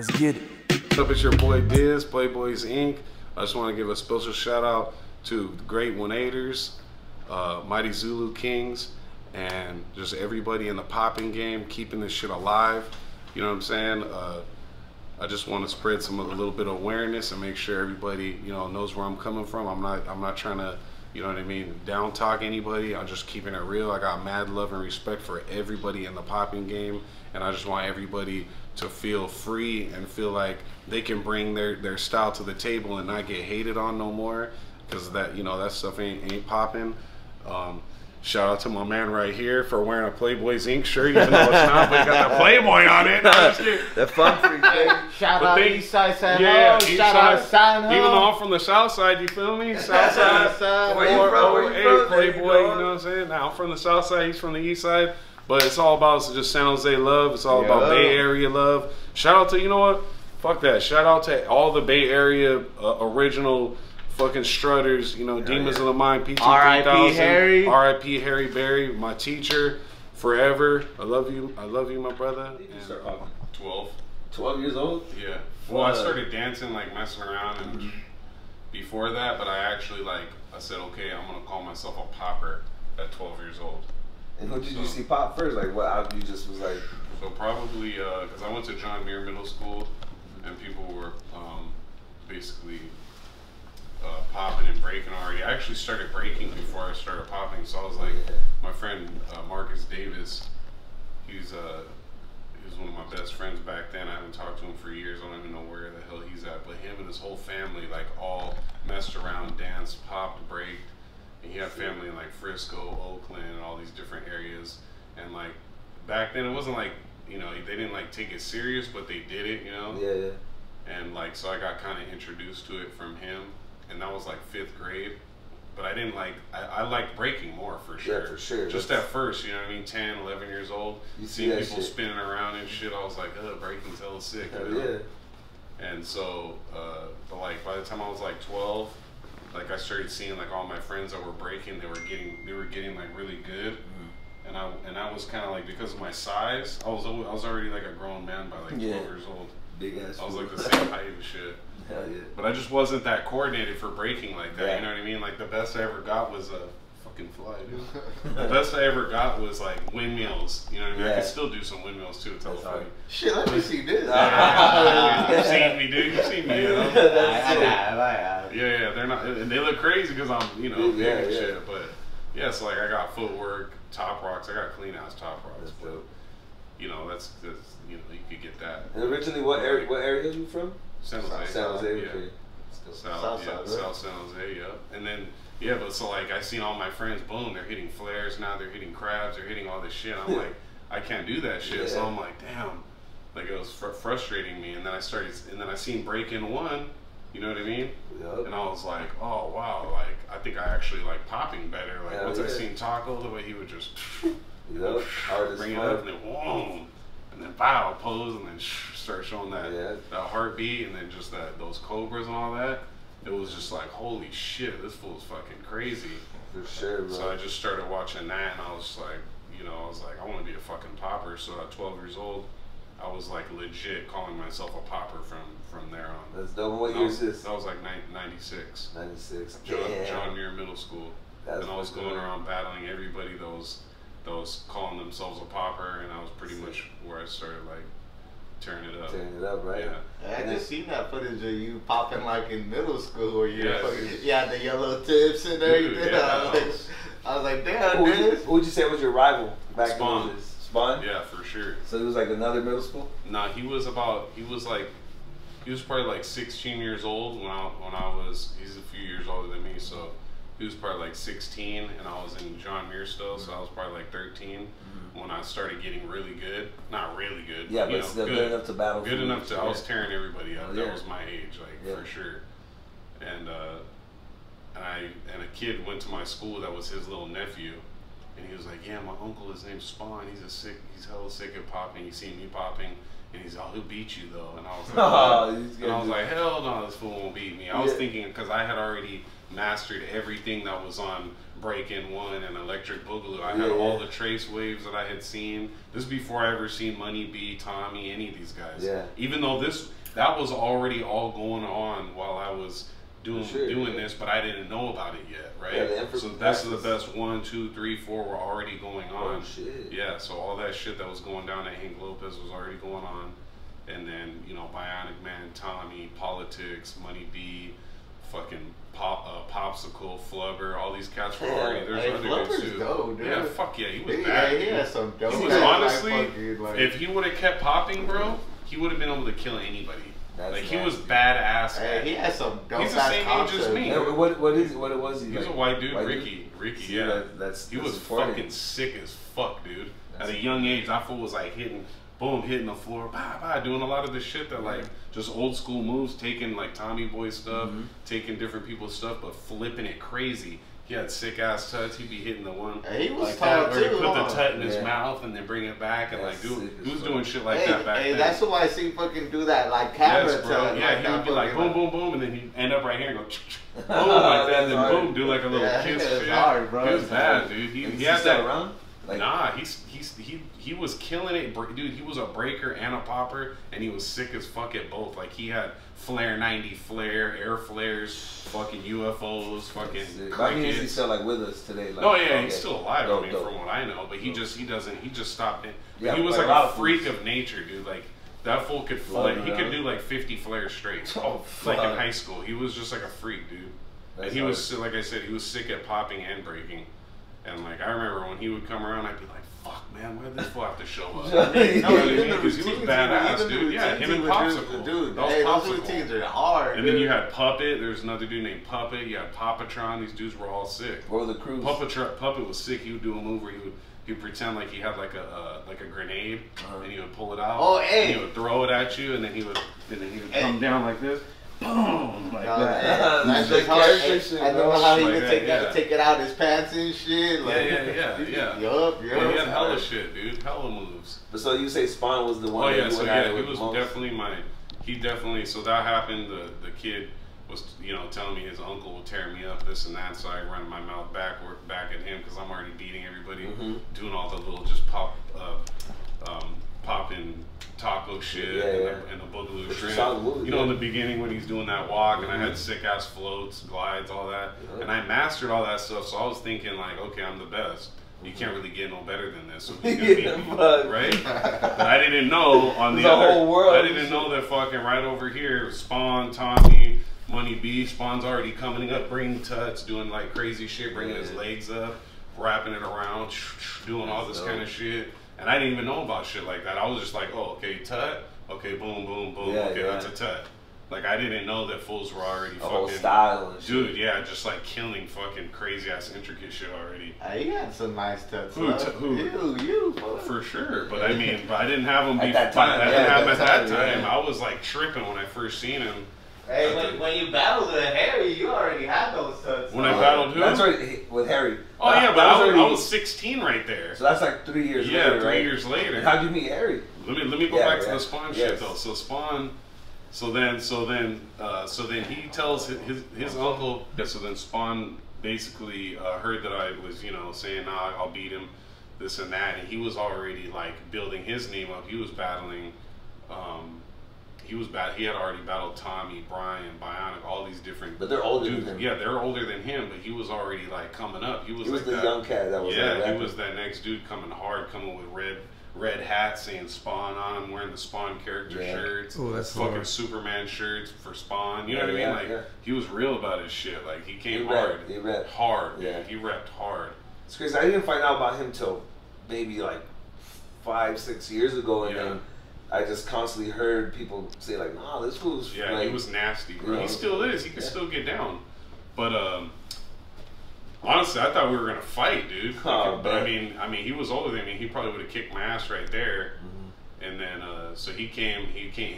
Let's get it. What's up, it's your boy Diz, Playboys Inc. I just want to give a special shout out to the great 1-8ers, Mighty Zulu Kings, and just everybody in the popping game, keeping this shit alive. You know what I'm saying? I just want to spread a little bit of awareness and make sure everybody, you know, knows where I'm coming from. I'm not trying to, you know what I mean, down talk anybody. I'm just keeping it real. I got mad love and respect for everybody in the popping game, and I just want everybody to feel free and feel like they can bring their style to the table and not get hated on no more, because that, you know, that stuff ain't popping. Shout out to my man right here for wearing a Playboys Inc. shirt, even though it's not, but he got the Playboy on it. The fun free thing. Shout out Eastside San yeah, Jose. Shout out San Jose. Even though I'm from the South Side, you feel me? South Side. Where you from? Where you from? Playboy, you know what I'm saying? Now I'm from the South Side, he's from the East Side. But it's all about just San Jose love. It's all about Bay Area love. Shout out to, you know what? Fuck that. Shout out to all the Bay Area original fucking strutters, you know, Demons of the Mind, PT 3000. R.I.P. Harry. R.I.P. Harry Berry, my teacher, forever. I love you, my brother. And, 12. 12 years old? Yeah. Well, I started dancing, like messing around, and before that, but I actually, like, I said, okay, I'm gonna call myself a popper at 12 years old. And who did you see pop first? Like, what? You just was like. So probably, because I went to John Muir Middle School, and people were basically popping and breaking already. I actually started breaking before I started popping, so I was like, my friend Marcus Davis, he was one of my best friends back then. I haven't talked to him for years. I don't even know where the hell he's at, but him and his whole family, like, all messed around, danced, popped, braked. And he had family in like Frisco, Oakland, and all these different areas. And like back then, it wasn't like, you know, they didn't like take it serious, but they did it, you know. Yeah. And like, so I got kind of introduced to it from him, and that was like 5th grade. But I didn't like, I liked breaking more for sure. Yeah, for sure. Just at first, you know what I mean? 10, 11 years old, You seeing see people shit. spinning around and shit. I was like, breaking's hella sick. Hell You know? yeah. And so, but like by the time I was like 12. Like I started seeing like all my friends that were breaking, they were getting like really good, and I was kind of like, because of my size, I was already like a grown man by like 12 years old. Big ass. I was like the same height and shit. Hell yeah. But I just wasn't that coordinated for breaking like that. Yeah. You know what I mean? Like the best I ever got was a fucking fly, dude. The best I ever got was like windmills. You know what I mean? I can still do some windmills too. It's hella funny. Shit, let me see this. You've seen me, dude. You've seen me. You know? I have. Yeah, they're not, and they look crazy because I'm, you know, big and shit. But yeah, so like I got footwork, top rocks. I got clean ass top rocks. But you know, that's you know, you could get that. And originally, what area are you from? San Jose. San Jose. Yeah. Okay. South San Jose. Yeah. And then yeah, but so like I seen all my friends, boom, they're hitting flares now. They're hitting crabs. They're hitting all this shit. I'm like, I can't do that shit. So I'm like, damn. Like it was frustrating me. And then I seen break-in one. You know what I mean? Yep. And I was like, oh wow, like I think I actually like popping better. Like once I seen Taco, the way he would just bring it up and then whoa, and then bow, pose, and then start showing that that heartbeat, and then just those cobras and all that. It was just like, holy shit, this fool's fucking crazy. For sure, bro. So I just started watching that, and I was just like, you know, I was like, I want to be a fucking popper. So at 12 years old, I was like legit calling myself a popper from there on. That's dope. What year is this? That was like 96. 96. John Muir Middle School. And I was going around battling everybody those calling themselves a popper, and I was pretty much where I started like tearing it up. Tearing it up, right? Yeah. I just seen that footage of you popping like in middle school where you Yeah, had the yellow tips and everything. Dude, I was like, damn, dude. Who would you say was your rival back Spawn. in the days? Spawn? Yeah, for sure. So it was like another middle school? Nah, he was probably like 16 years old when I was, he's a few years older than me, so he was probably like 16, and I was in John Muir still, so I was probably like 13 when I started getting really good. Not really good, yeah, but still good enough to battle. Good enough to, I was tearing everybody up. Yeah. That was my age, like for sure. And a kid went to my school that was his little nephew, and he was like, yeah, my uncle, his name's Spawn, he's hella sick at popping. He seen me popping, And he's like, he'll beat you though. And I was like, hell no, this fool won't beat me. I was thinking, because I had already mastered everything that was on Break-In 1 and Electric Boogaloo. I had all the trace waves that I had seen. This is before I ever seen Money B, Tommy, any of these guys. Yeah. Even though that was already all going on while I was doing this, but I didn't know about it yet, right? Yeah, so that's the best 1, 2, 3, 4 were already going on. Oh, shit. Yeah, so all that shit that was going down at Hank Lopez was already going on. And then, you know, Bionic Man, Tommy, Politics, Money B, fucking Popsicle, Flubber, all these cats were already. There's other dudes too. Dope, dude. Yeah, fuck yeah, he was bad. Yeah, he had some dope. He was honestly, if he would have kept popping, bro, he would have been able to kill anybody. He was badass. Hey, he had some dope. He's the same age as me. What was he? He was a white dude, Ricky. See, yeah. He was fucking sick as fuck, dude. At a young age, that fool was like hitting the floor, doing a lot of the shit that like just old school moves, taking like Tommy Boy stuff, taking different people's stuff, but flipping it crazy. He had sick ass tuts. He'd be hitting the one he was like tall that, or he'd put the tut in his mouth and then bring it back and like do. He was doing shit like that back then. That's why I see fucking do that like camera tut. Yeah, he would be like boom, boom, boom, and then he'd end up right here and go boom like that, and then boom, do like a little kiss shit. Hard, bro. He was bad, dude. He had still that around. Like, nah, he was killing it, dude. He was a breaker and a popper, and he was sick as fuck at both. Like he had Flare 90 flare, air flares, fucking UFOs, fucking. I mean, is he still like with us today? Like, no, yeah, he's still alive. I mean, from what I know, but he just he just stopped it. Yeah, he was like a freak of nature, dude. Like that fool could flare. He could do like 50 flares straight. Like in high school, he was just like a freak, dude. And he was, like I said, he was sick at popping and breaking. And like I remember when he would come around, I'd be like, "Fuck, man, why did this fool have to show up?" Because he was badass, dude. Yeah, him and Popsicle. Dude, those routines are hard. And then you had Puppet. There's another dude named Puppet. You had Popatron. These dudes were all sick. What were the crews? Puppet was sick. He would do a move where he'd pretend like he had like a grenade, and he would pull it out. Oh, hey! And he would throw it at you, and then he would come down like this. Boom! Like that. That's just how I know how he would take it out his pants and shit. Like, yeah. Yup. He had hella shit, dude. Hella moves. But so you say Spawn was the one? Oh yeah, so yeah, he was definitely so that happened. The kid was, telling me his uncle would tear me up, this and that. So I run my mouth back at him because I'm already beating everybody, doing all the little just popping taco shit and the boogaloo shrimp. In the beginning when he's doing that walk, and I had sick ass floats, glides, all that, and I mastered all that stuff. So I was thinking like, okay, I'm the best. You can't really get no better than this. So he's gonna beat me, right? But I didn't know on the whole world. I didn't know that fucking right over here, Spawn, Tommy, Money B, Spawn's already coming up, bringing tuts, doing like crazy shit, bringing his legs up, wrapping it around, doing all this kind of shit. And I didn't even know about shit like that. I was just like, oh, okay, tut. Okay, boom, boom, boom. Okay, that's a tut. Like, I didn't know that fools were already fucking... whole style and shit. Dude, yeah, just like killing fucking crazy-ass intricate shit already. He had some nice tuts. Who? You. For sure. But I mean, I didn't have them at that time. I didn't have them at that time. Yeah. I was like tripping when I first seen him. Hey, when you battled with Harry, you already had those tuts. When I battled who? That's right, with Harry. Oh yeah, but I was 16 right there. So that's like 3 years later, Yeah, 3 years later. And how'd you meet Harry? Let me go back to the Spawn shit though. So Spawn, so then he tells his uncle. Yeah, so then Spawn basically heard that I was saying, nah, I'll beat him, this and that, and he was already like building his name up. He was battling. He had already battled Tommy, Brian, Bionic, all these different. But they're older dudes. than him. Yeah, they're older than him, but he was already like coming up. He was like the young cat that was. Yeah, he was that next dude coming hard, coming with red hats saying Spawn on him, wearing the Spawn character shirts. Oh, that's fucking hard. Superman shirts for Spawn. You know what I mean? Like he was real about his shit. Like he came hard. He repped hard. Yeah, he repped hard. It's crazy. I didn't find out about him till maybe like 5-6 years ago, and then I just constantly heard people say like, "Nah, this fool's." Yeah, like, he was nasty, bro. He still is. He can still get down. But honestly, I thought we were gonna fight, dude. But I mean, he was older than me. He probably would have kicked my ass right there. And then, so he came,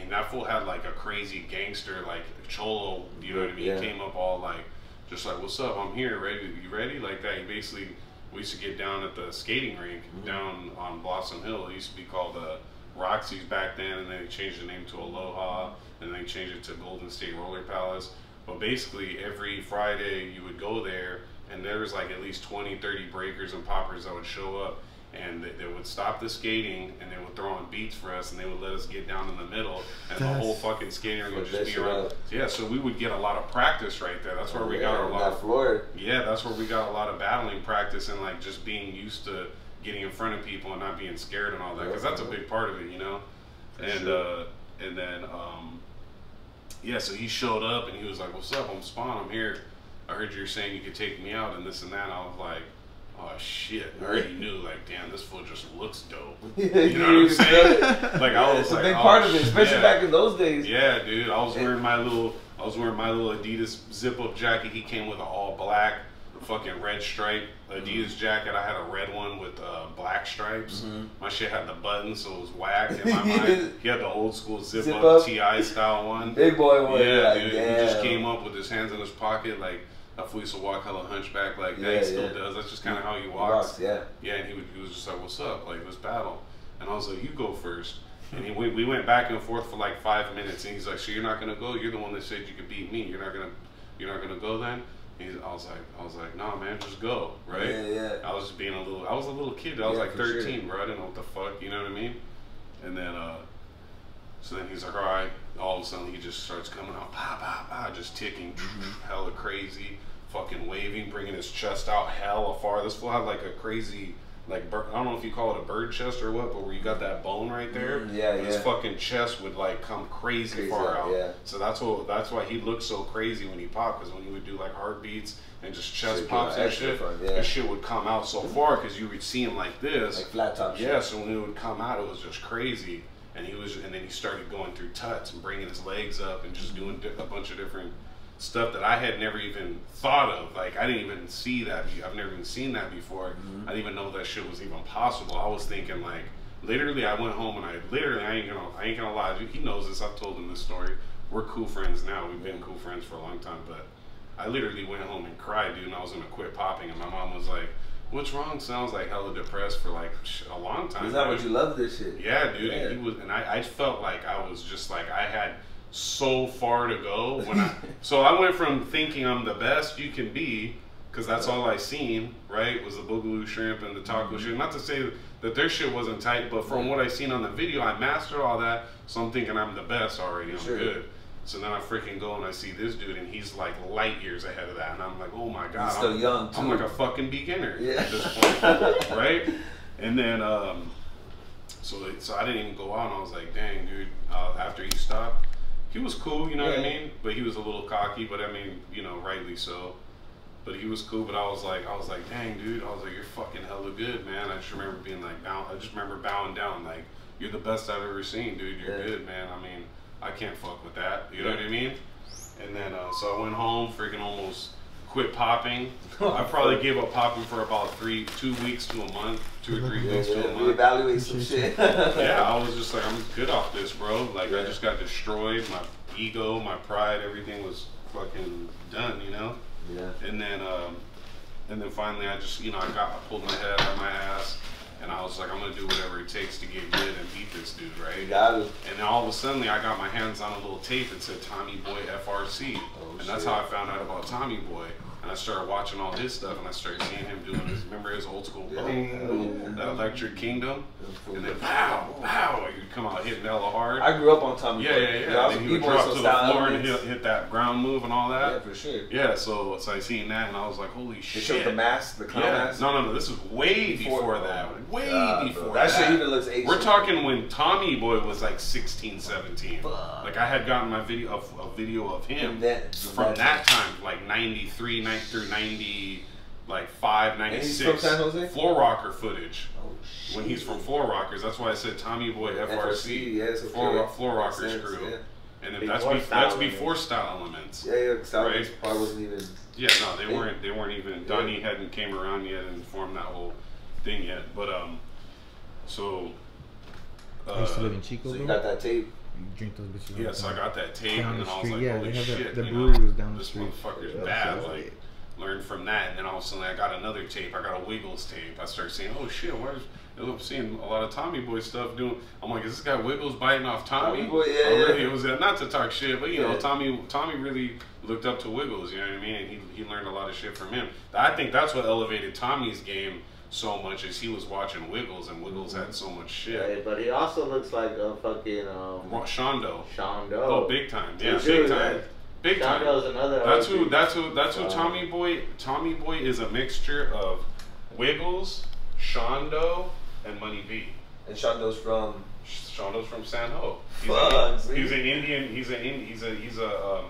and that fool had like a crazy gangster, like cholo. You know what I mean? He came up all like, just like, "What's up? I'm here. Ready? You ready?" Like that. He basically, we used to get down at the skating rink down on Blossom Hill. It used to be called Roxy's back then, and then they changed the name to Aloha, and then they changed it to Golden State Roller Palace. But basically, every Friday you would go there, and there was like at least 20, 30 breakers and poppers that would show up, and they would stop the skating, and they would throw on beats for us, and they would let us get down in the middle, and the whole fucking skating rink would just be around. Yeah, so we would get a lot of practice right there. That's where we got a lot of floor. Yeah, that's where we got a lot of battling practice and like just being used to getting in front of people and not being scared and all that, because that's a big part of it, you know. And then yeah, so he showed up and he was like, "What's up? I'm Spawn. I'm here. I heard you were saying you could take me out and this and that." And I was like, "Oh shit!" I already knew, like, damn, this fool just looks dope. You know what I'm saying? Like, I was it's like, a big part of it, especially back in those days. Yeah, dude. I was wearing my little Adidas zip-up jacket. He came with an all-black, fucking red stripe Adidas jacket. I had a red one with black stripes. My shit had the buttons, so it was whack in my mind. He had the old school zip-up TI style one. Big boy one. Yeah, dude. He just came up with his hands in his pocket, like. I used to walk hella hunchback like that. He still does. That's just kind of how he walks. Yeah, and he was just like, "What's up? Like, let's battle." And I was like, "You go first." And we went back and forth for like 5 minutes. And he's like, "So you're not gonna go? You're the one that said you could beat me. You're not gonna go then?" And I was like, "Nah, man, just go." Right? Yeah. I was just being I was a little kid. I was like 13, bro. I didn't know what the fuck. You know what I mean? And then so then he's like, "All right." All of a sudden he just starts coming out, bah, bah, bah, just ticking, hella crazy, fucking waving, bringing his chest out hella far. This fool had like a crazy, like, I don't know if you call it a bird chest or what, but where you got that bone right there. His fucking chest would like come crazy far out. So that's why he looked so crazy when he popped, because when he would do like heartbeats and just chest pops and shit, this shit would come out so far because you would see him like this. Like flat top shit. Yeah, so when it would come out, it was just crazy. And then he started going through tuts and bringing his legs up and just doing a bunch of different stuff that I had never even thought of. Like, I didn't even see that. I've never even seen that before. I didn't even know that shit was even possible. I was thinking, like, literally, I went home and I ain't gonna lie. He knows this. I've told him this story. We're cool friends now. We've been cool friends for a long time. But I literally went home and cried, dude, and I was gonna quit popping. And my mom was like, "What's wrong?" Sounds like hella depressed for like a long time. Is that what you love this shit? Yeah, dude. Yeah. And he was, and I felt like I was just like I had so far to go when so I went from thinking I'm the best you can be, because that's all I seen, right? Was the Boogaloo shrimp and the taco shrimp. Not to say that their shit wasn't tight, but from what I seen on the video, I mastered all that. So I'm thinking I'm the best already. I'm good. So then I freaking go and I see this dude, and he's like light years ahead of that, and I'm like, oh my god, he's still young too. I'm like a fucking beginner at this point, right? And then so I didn't even go out, and I was like, dang, dude. After he stopped, he was cool, you know what I mean? But he was a little cocky, but I mean, you know, rightly so. But he was cool. But I was like, dang, dude. I was like, you're fucking hella good, man. I just remember being like, bowing down, like, you're the best I've ever seen, dude. You're good, man. I mean, I can't fuck with that. You know what I mean? And then, so I went home, freaking almost quit popping. I probably gave up popping for about 2 weeks to a month, 2 or 3 weeks to a month. Reevaluate some shit. Yeah, I was just like, I'm good off this, bro. Like, I just got destroyed. My ego, my pride, everything was fucking done, you know? Yeah. And then finally, I just, you know, I pulled my head out of my ass. And I was like, I'm gonna do whatever it takes to get good and beat this dude, right? You got it. And then all of a sudden, I got my hands on a little tape that said Tommy Boy FRC. And that's how I found out about Tommy Boy. And I started watching all his stuff, and I started seeing him doing his, remember his old school boom, that Electric Kingdom? And then pow, pow, you'd come out hitting hella hard. I grew up on Tommy Boy. Yeah. And he would drop to the floor and hit that ground move and all that. Yeah, for sure. Yeah, so I seen that, and I was like, holy shit. They showed the mask, the clown mask? No, this is way before that. Way before that. That shit even looks Asian. We're talking when Tommy Boy was like 16, 17. Like, I had gotten my video of him from that time, like 93 through 95, 96. And he's from San Jose? Floor Rocker footage. Oh, shit. When he's from Floor Rockers, that's why I said Tommy Boy FRC. Yes, Floor Rockers crew. Yeah. And then that's before Style Elements. Yeah, Style Elements probably wasn't even. Yeah, no, they weren't even. Donnie hadn't came around yet and formed that whole thing yet. But so. I used to live in Chico. So you got that tape. You drink those bitches. Yeah, so I got that tape, and then I was like, yeah, holy shit, the brewery was down the this street. motherfucker's bad. Like, learned from that, and then all of a sudden I got another tape. I got a Wiggles tape. I started saying, oh shit, I'm seeing a lot of Tommy Boy stuff doing. I'm like, is this guy Wiggles biting off Tommy? Boy, yeah, really, it was not to talk shit, but you know, Tommy really looked up to Wiggles. You know what I mean? And he learned a lot of shit from him. I think that's what elevated Tommy's game so much, is he was watching Wiggles, and Wiggles had so much shit. Hey, but he also looks like a fucking Shondo. Oh, big time. Yeah, big time. Big time. Shondo's another. That's who Tommy Boy. Tommy Boy is a mixture of Wiggles, Shondo, and Money B. And Shondo's from San Ho. He's an Indian. He's a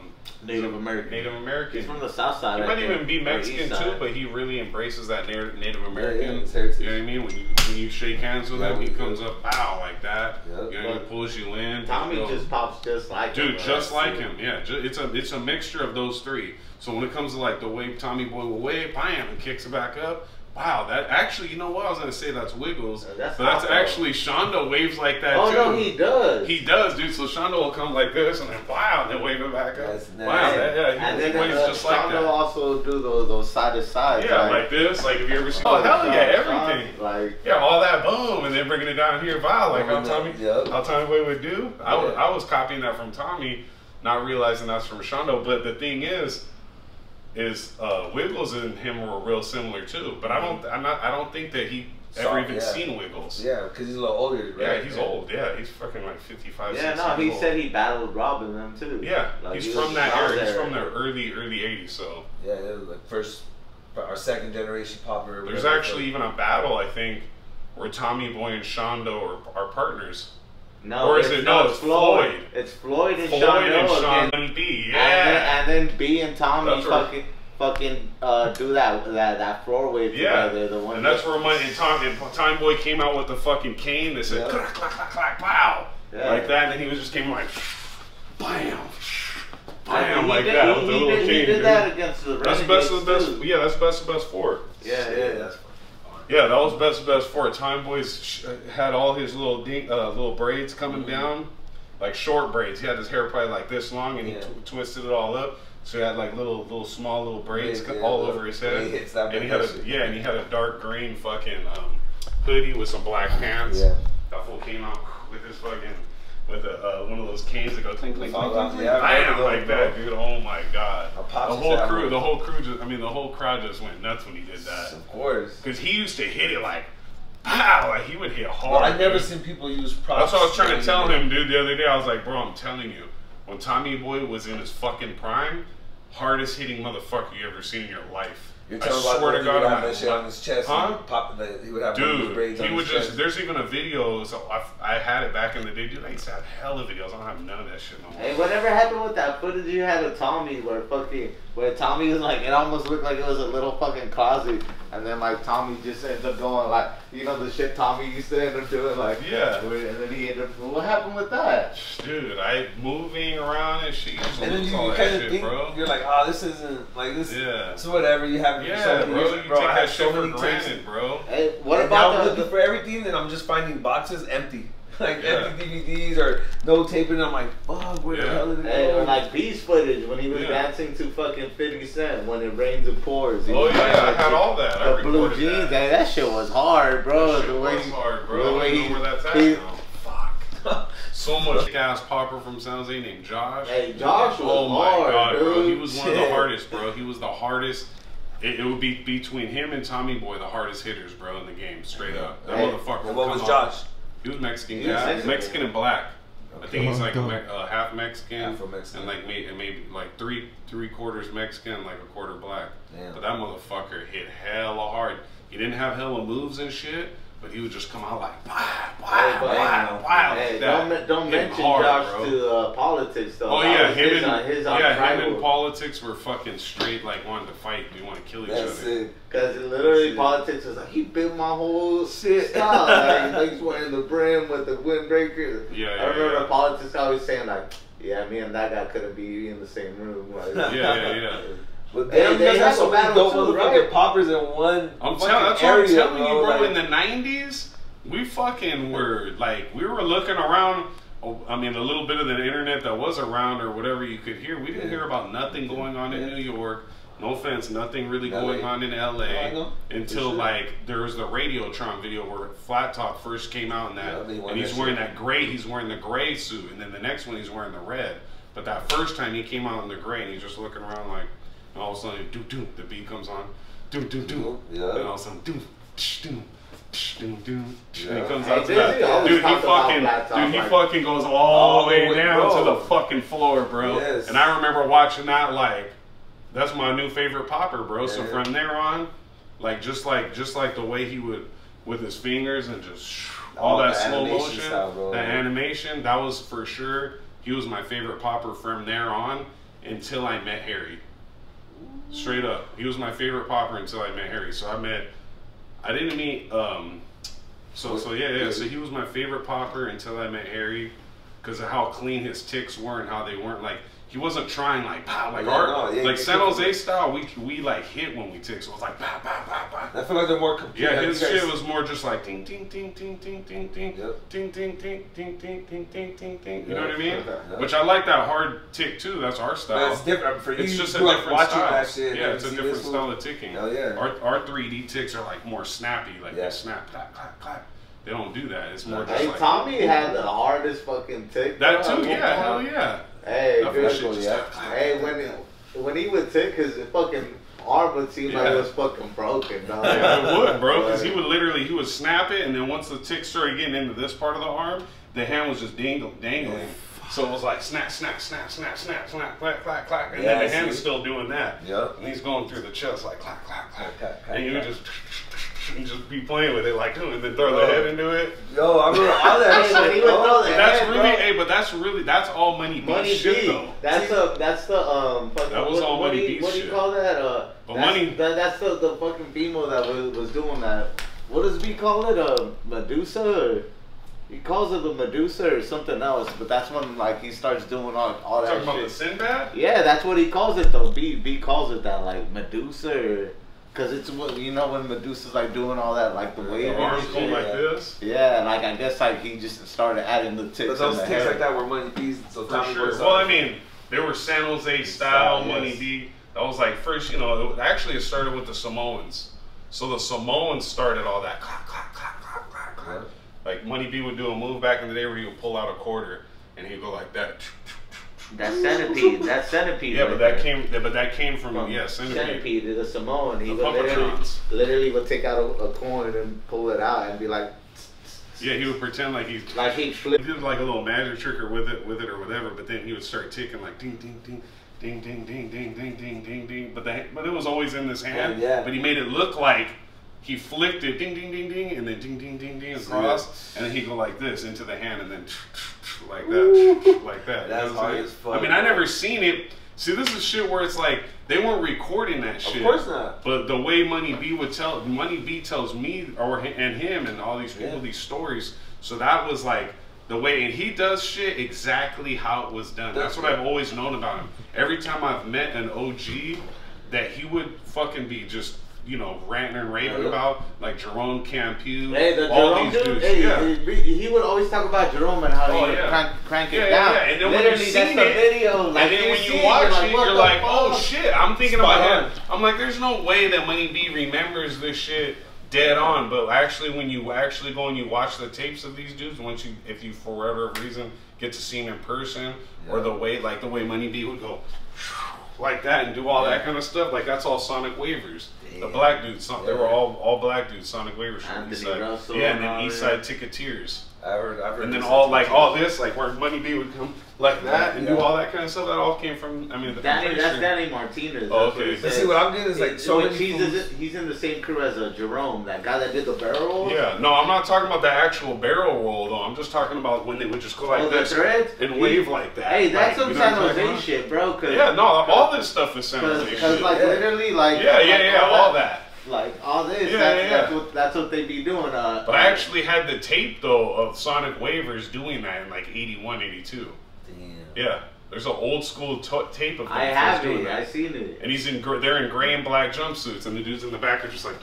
Native American. Native American. He's from the South Side. He might even be Mexican too, but he really embraces that Native American. Yeah, you know what I mean? When you shake hands with him, he comes up, bow, like that. Yep. You know, he pulls you in. Tommy just pops just like him. Dude, just like him. Yeah, it's a mixture of those three. So when it comes to like the way Tommy Boy will wave, bam, and kicks it back up. Wow, that actually, you know what? I was gonna say that's Wiggles, but that's actually Shondo waves like that too. Oh no, he does. He does, dude. So Shondo will come like this and then wow, and then wave it back up. Wow, he waves just like that. Shondo also do those side to side. Yeah, like this. Like if you ever seen, oh hell yeah, everything. Like yeah, all that boom, and then bringing it down here, wow, like how Tommy Boy would do. I was copying that from Tommy, not realizing that's from Shondo. But the thing is Wiggles and him were real similar too, but I don't think that he ever even seen Wiggles. Yeah, because he's a little older, right? Yeah, he's old. Yeah, he's fucking like 55. Yeah, no, he said he battled Robin them too. Yeah, like he's from that era. He's from the early '80s. So yeah, it was like first or second generation popper. There's actually even a battle, I think, where Tommy Boy and Shondo are partners. No, or is it? No, it's Floyd. It's Floyd and Shondo and B. Yeah, and then B and Tommy fucking do that floor wave together. The one. And that's where Tommy Boy came out with the fucking cane that said clack clack clack clack pow, like that. And then he was just came like bam, bam, like that with the little cane. He did that against the Renegades. That's best of the best. Yeah, that's best of best four. Yeah, that's. Yeah, that was best of best four. Time Boy's had all his little braids coming down, like short braids. He had his hair probably like this long, and he twisted it all up. So he had like small braids all over his head. And he had a dark green fucking hoodie with some black pants. Yeah, that fool came out with his fucking one of those canes that go clink clink clink clink, bam, like that, dude. Oh my god. The whole crowd just went nuts when he did that. Of course. Because he used to hit it like pow, like he would hit hard. Well, I've never seen people use props. That's what I was trying to tell him, dude, the other day. I was like, bro, I'm telling you, when Tommy Boy was in his fucking prime, hardest hitting motherfucker you ever seen in your life. You're telling about he would have that shit on his chest, he would have dude, braids on his chest. There's even a video, so I had it back in the day, dude. I used to have hella videos. I don't have none of that shit no more. Hey, whatever happened with that footage you had of Tommy where Tommy was like, it almost looked like it was a little fucking closet, and then like Tommy just ends up going like, you know, the shit Tommy used to end up doing, like, yeah, and then he ended up, what happened with that? Dude, I moving around and shit, and then you kind of think, bro. You're like, oh, this isn't like this. Yeah, so whatever you have. Yeah, bro, you take that shit for granted, bro. Hey, what about I'm looking for everything, and I'm just finding boxes empty. Like empty DVDs or no taping. I'm like, fuck, where the hell did it go? Hey, or like Beast footage when he was dancing to fucking 50 Cent, When It Rains and Pours. Oh yeah, I had all that. The blue jeans, that shit was hard, bro. The way was hard, bro. I don't know where that's at now. Fuck. So much ass popper from San Jose named Josh. Hey, Josh was oh my hard, god, dude. Bro. He was one of the hardest, bro. He was the hardest. It would be between him and Tommy Boy, the hardest hitters, bro, in the game, straight up. That motherfucker. What was Josh? He was Mexican, Mexican and black. I think he's like half Mexican, and like maybe like three quarters Mexican, and like a quarter black. Damn. But that motherfucker hit hella hard. He didn't have hella moves and shit, but he would just come out like Hey, don't mention hard, Josh bro. To politics though. Oh yeah, him and politics were fucking straight, like wanting to fight. We want to kill each other. Because literally politics was like, he built my whole shit style. Like he's wearing the brim with the windbreaker. I remember politics always saying like, yeah, me and that guy couldn't be in the same room. Like, But they have so many dope motherfucking poppers in one. That's what I'm telling you, bro. In the '90s, we fucking were like, we were looking around. I mean, a little bit of the internet that was around or whatever you could hear. We didn't hear about nothing going on in New York. No offense, nothing really going on in LA until like there was the Radiotron video where Flat Top first came out in that, and he's wearing that gray. He's wearing the gray suit, and then the next one he's wearing the red. But that first time he came out in the gray, and he's just looking around like, and all of a sudden, the beat comes on, and all of a sudden, and he comes out to that. Dude, he fucking goes all the way down to the fucking floor, bro. Yes. And I remember watching that like. That's my new favorite popper, bro. Yeah. So from there on, like just like the way he would with his fingers and just all that slow motion, style, that animation, that was for sure. He was my favorite popper from there on until I met Harry. Straight up, he was my favorite popper until I met Harry. So I didn't meet. So he was my favorite popper until I met Harry, because of how clean his ticks were and how they weren't like. He wasn't trying like pow, like like San Jose style. We like hit when we tick, so it was like pow, pow, pow, pow. I feel like they're more complete. Yeah, his shit was more just like ting ting ting ting ting ting ting ting ting ting ting ting ting ting ting ting. You know what I mean? Which I like that hard tick too. That's our style. It's different for you. It's just a different style. That shit, yeah, it's a different style of ticking. Hell yeah. Our 3D ticks are like more snappy, like they snap, clap, clap, clap. They don't do that. It's more just like. Tommy had the hardest fucking tick. That too, yeah, hell yeah. Hey, when he would tick, his fucking arm would seem like it was fucking broken, dog. Yeah, it would, bro, because he would snap it, and then once the tick started getting into this part of the arm, the hand was just dangling. So it was like snap, snap, snap, snap, snap, snap, clack, clack, clack, and then the hand is still doing that. Yep. And he's going through the chest like clack, clack, clack, and you would just be playing with it like, and then throw the head into it. Yo, I remember all that shit. That's all Money B shit though. That was all Money B shit. What do you call that? That's the fucking female that was doing that. What does B call it? Medusa? He calls it the Medusa or something else, but that's when like he starts doing all that Talking shit. About the Sinbad? Yeah, that's what he calls it though. B calls it that, like Medusa, because it's what you know when Medusa's like doing all that, like the wave. Arms going like this. Yeah, like I guess like he just started adding the ticks. But those ticks like that were Money B's. So for sure. Well, I mean, they were San Jose style Money B. That was like first, it started with the Samoans. So the Samoans started all that clap, clap, clap, clap, clap, clap. Like Money B would do a move back in the day where he would pull out a quarter and he'd go like that. That centipede. Yeah, but that came from centipede. Centipede, the Samoan. He would literally would take out a coin and pull it out and be like. Yeah, he would pretend like he did like a little magic trick or with it or whatever. But then he would start ticking like ding ding ding. Ding ding ding ding ding ding ding ding, but it was always in this hand. Yeah. But he made it look like he flicked it, ding ding ding ding, and then ding ding ding ding across, and then he'd go like this into the hand, and then like that, like that. That's hard as fuck. I mean, I never seen it. See, this is shit where it's like they weren't recording that shit. Of course not. But the way Money B tells me and him and all these people these stories. So that was like. The way, and he does shit exactly how it was done. That's what I've always known about him. Every time I've met an OG, that he would fucking be just, ranting and raving about, like Jerome Campew, all Jerome these dudes. He would always talk about Jerome and how he would crank it down. Yeah. And then literally, that's the video. Like, and then when you watch it, you're like, oh shit, I'm thinking about him. I'm like, there's no way that Money B remembers this shit dead on, but actually when you actually go and you watch the tapes of these dudes, if you for whatever reason get to see him in person, or the way Money B would go like that and do all that kind of stuff, like that's all Sonic Wavers. The black dudes, they were all black dudes, Sonic Wavers from Eastside. Yeah, and then Eastside Ticketeers. I've heard and then all this, like where Money B would come like that and do all that kind of stuff. That all came from, that's Danny Martinez. Oh, okay. But see, what I'm getting is like he's in the same crew as Jerome, that guy that did the barrel roll. Yeah, no, I'm not talking about the actual barrel roll though. I'm just talking about when they would just go like this and wave like that. Hey, that's some San Jose shit, bro. All this stuff is San Jose shit. Because literally, all that. Like all this, that's what they be doing. But I actually had the tape though of Sonic Wavers doing that in like 81, 82. Damn. Yeah, there's an old school tape of them. I have it. I seen it. And they're in gray and black jumpsuits, and the dudes in the back are just like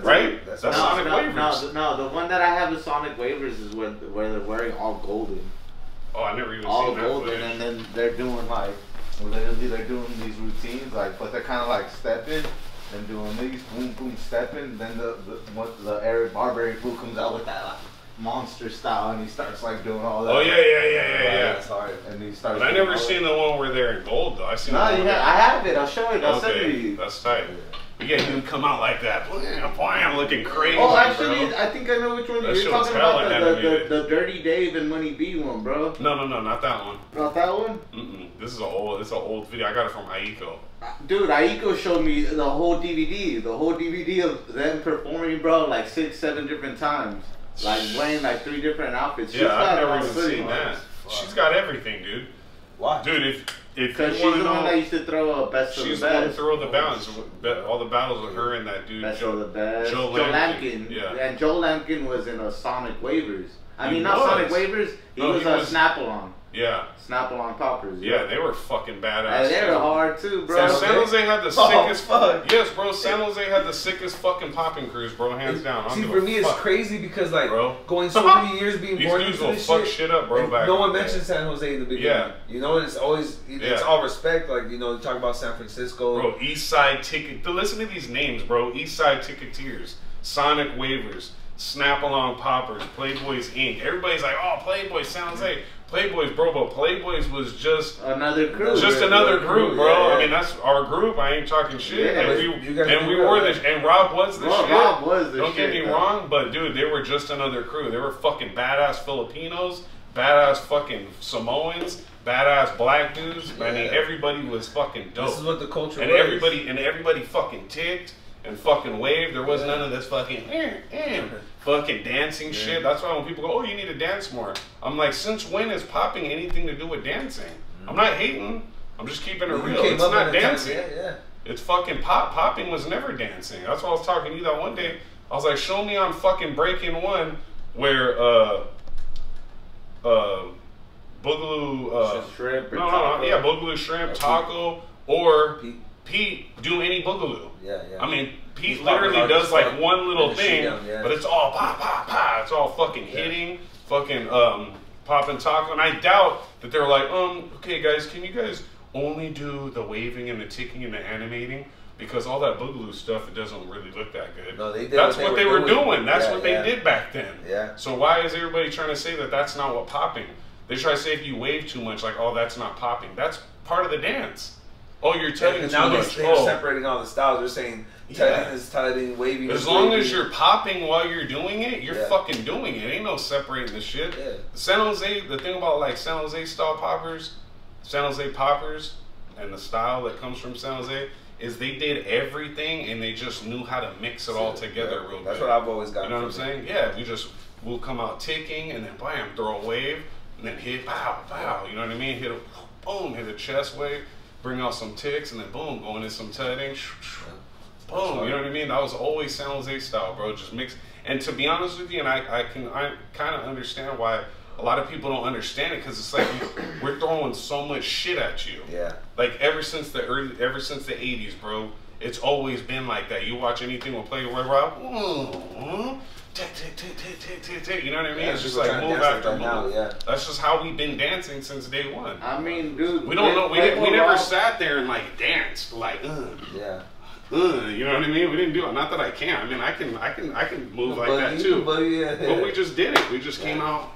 right? That's Sonic Wavers. No, the one that I have with Sonic Wavers is where they're wearing all golden. Oh, I never even all seen that. All golden, and then they're doing like. where they'll be like doing these routines, like, but they're kind of like stepping and doing these boom boom stepping. Then the Eric Barbarian fool comes out with that like monster style, and he starts like doing all that. Oh yeah. That's hard. And he starts. But I never seen the one where they're in gold though. I seen. No, I have it. I'll show it. I'll send it to you. That's tight. Yeah, he would come out like that, blam, looking crazy. Oh, actually, bro. I think I know which one That you're shit was talking hella about. animated. The Dirty Dave and Money B one, bro. No, not that one. Not that one. This is it's an old video. I got it from Aiko. Dude, Aiko showed me the whole DVD of them performing, bro, like 6, 7 different times, like wearing like 3 different outfits. Yeah, I've never even seen that. She's got everything, dude. Why? Dude, if because you want she's to the one know, that used to throw a best of the best. she's the one to throw the balance. All the battles with her and that dude. Best of the best. Joe Lampkin. Yeah. And Joe Lampkin was in a Sonic Waivers. I mean, He not was. Sonic Waivers. He was a Snap-along. Yeah. Snap-along poppers. Yeah, they were fucking badass. And they were hard too, bro. San Jose had the sickest. Fuck. Yes, bro. San Jose had the sickest fucking popping crews, bro. Hands down. I don't See, give for a me, it's fuck. crazy because like Bro. going so many years being These born dudes into will this fuck shit. shit up, bro. And Back no in one the day. mentions San Jose in the beginning. Yeah. You know, and it's always it's all respect. Like you know, you talk about San Francisco. Bro, East Side Ticket. Listen to these names, bro. East Side Ticketeers, Sonic Waivers, Snap Along Poppers, Playboys Inc. Everybody's like, oh, Playboys, San Jose. Playboys, bro, but Playboys was just another group. Just another group, bro. Yeah. I mean, that's our group. I ain't talking shit. Yeah, and we were the and Rob was the shit. Rob was the Don't shit. get me wrong, but dude, they were just another crew. They were fucking badass Filipinos, badass fucking Samoans, badass black dudes. I mean, everybody was fucking dope. This is what the culture and was. everybody fucking ticked and fucking waved. There was none of this fucking fucking dancing shit. That's why when people go, oh, you need to dance more. I'm like, since when is popping anything to do with dancing? I'm not hating. I'm just keeping it real. It's not dancing. It's fucking popping was never dancing. That's why I was talking to you that one day. I was like, show me on fucking Breaking One where Boogaloo shrimp or no, yeah, Boogaloo shrimp, taco, or Pete do any Boogaloo. Yeah. I mean, Pete literally does like one little thing, but it's all pa pa pa. It's all fucking hitting, fucking popping taco. And I doubt that they're like, okay guys, can you guys only do the waving and the ticking and the animating? Because all that Boogaloo stuff, it doesn't really look that good. No, they did that's what they were doing. That's what they yeah. did back then. Yeah. So why is everybody trying to say that that's not what popping? They try to say if you wave too much, like, oh, that's not popping. That's part of the dance. Oh, you're tutting too now much. they're separating all the styles. They're saying tutting is tutting, waving as is long waving. as you're popping while you're doing it, you're Yeah. fucking doing it. Ain't no separating the shit. Yeah. San Jose, the thing about like San Jose style poppers, San Jose poppers, and the style that comes from San Jose is they did everything and they just knew how to mix it all together real good. That's what I've always got. You know what I'm saying? Yeah, we'll come out ticking and then bam, throw a wave and then hit pow, pow. You know what I mean? Hit a boom, hit a chest wave, bring out some ticks and then boom, go into some tutting. Boom, you know what I mean? That was always San Jose style, bro. Just mix. And to be honest with you, and I kind of understand why a lot of people don't understand it, because it's like we're throwing so much shit at you. Yeah. Like ever since the 80s, bro, it's always been like that. You watch anything with Playboy Rob, you know what I mean? Yeah, it's just like move after move. Now, yeah. That's just how we've been dancing since day one. I mean, dude, We don't know. We never sat there and like danced like. Yeah. You know what I mean? We didn't do it. Not that I can't. I mean, I can move like that too. But we just did it. We just came out.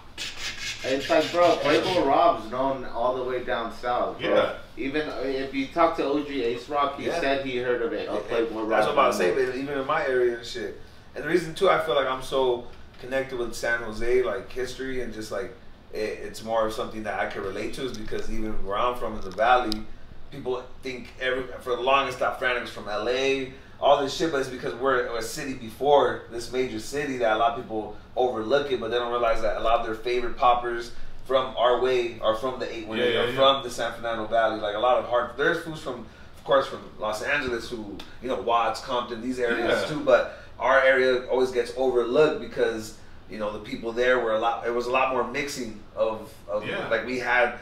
It's like, bro, Playboy Rob's known all the way down south, bro. Yeah. Even if you talk to OG Ace Rock, he said he heard of it. Playboy Rob. That's what I'm about to say, but even in my area and shit. And the reason too, I feel like I'm so connected with San Jose, like history and just like it's more of something that I can relate to, is because even where I'm from in the valley, people think for the longest that Frantic is from LA, all this shit, but it's because we're a city before this major city that a lot of people overlook it, but they don't realize that a lot of their favorite poppers from our way are from the 818 or from the San Fernando Valley. Like a lot of there's foods from, of course, from Los Angeles who, you know, Watts, Compton, these areas too, but our area always gets overlooked because, you know, the people there were it was a lot more mixing of like we had,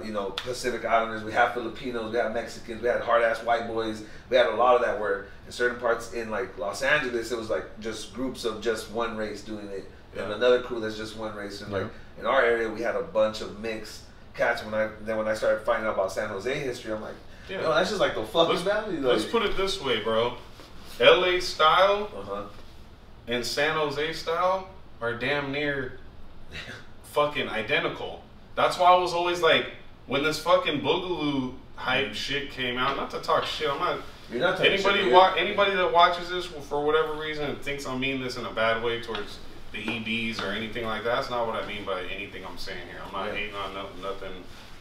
you know, Pacific Islanders, we have Filipinos, we have Mexicans, we had hard-ass white boys, we had a lot of that where in certain parts in like Los Angeles, it was like just groups of just one race doing it, and another crew that's just one race, and like in our area, we had a bunch of mix, cats when I started finding out about San Jose history, I'm like, Yeah. yo, that's just like the fucking valley. Like, Let's put it this way, bro. LA style and San Jose style are damn near fucking identical. That's why I was always like, when this fucking Boogaloo hype shit came out, not to talk shit, I'm not. You're not talking anybody shit, anybody that watches this for whatever reason thinks I mean this in a bad way towards the EBs or anything like that. That's not what I mean by anything I'm saying here. I'm not hating on nothing,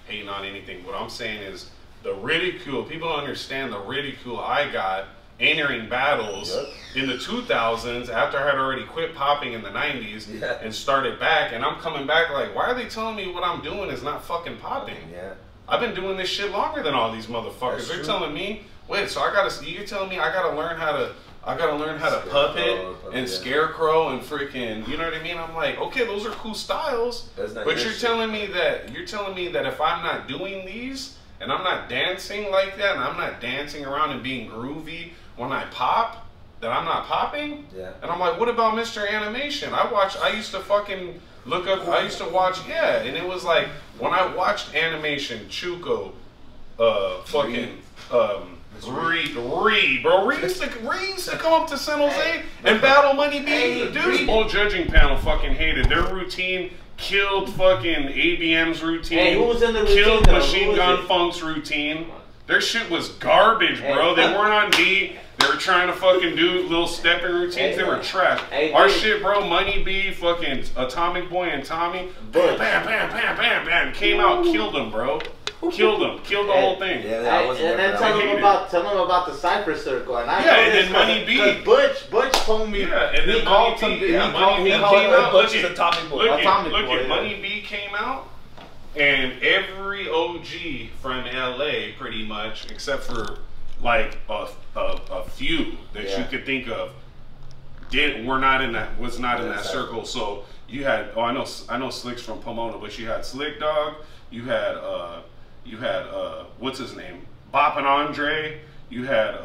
hating on anything. What I'm saying is the ridicule. People don't understand the ridicule I got entering battles in the 2000s after I had already quit popping in the 90s and started back. And I'm coming back like, why are they telling me what I'm doing is not fucking popping? Yeah. I've been doing this shit longer than all these motherfuckers. They're telling me, wait, so you're telling me I gotta learn how to puppet and scarecrow and freaking, you know what I mean? I'm like, okay, those are cool styles, but you're telling me that if I'm not doing these and I'm not dancing like that and I'm not dancing around and being groovy when I pop, that I'm not popping? Yeah. And I'm like, what about Mr. Animation? I used to fucking look up, I used to watch, and it was like, when I watched Animation, Chuco, fucking, Reed used to come up to San Jose and battle Money B. Dude, whole judging panel fucking hated their routine. Killed fucking ABM's routine. Hey, who was in the routine? Killed Machine Gun Funk's routine. Their shit was garbage, bro. They weren't on beat. They were trying to fucking do little stepping routines. They were trash. Our shit, bro, Money B, fucking Atomic Boy and Tommy, bam, bam, bam, bam, bam, bam, came out, killed them, bro. Killed them. Killed the whole thing. And then tell them about the Cypher Circle. And I know and then Money B. Butch told me. And then Money B. Money B came out. Butch is a Atomic Boy. Look at Money B came out. And every OG from LA, pretty much, except for like a few that you could think of, was not in that circle. So you had I know Slick's from Pomona, but you had Slick Dog, you had what's his name, Bop and Andre, you had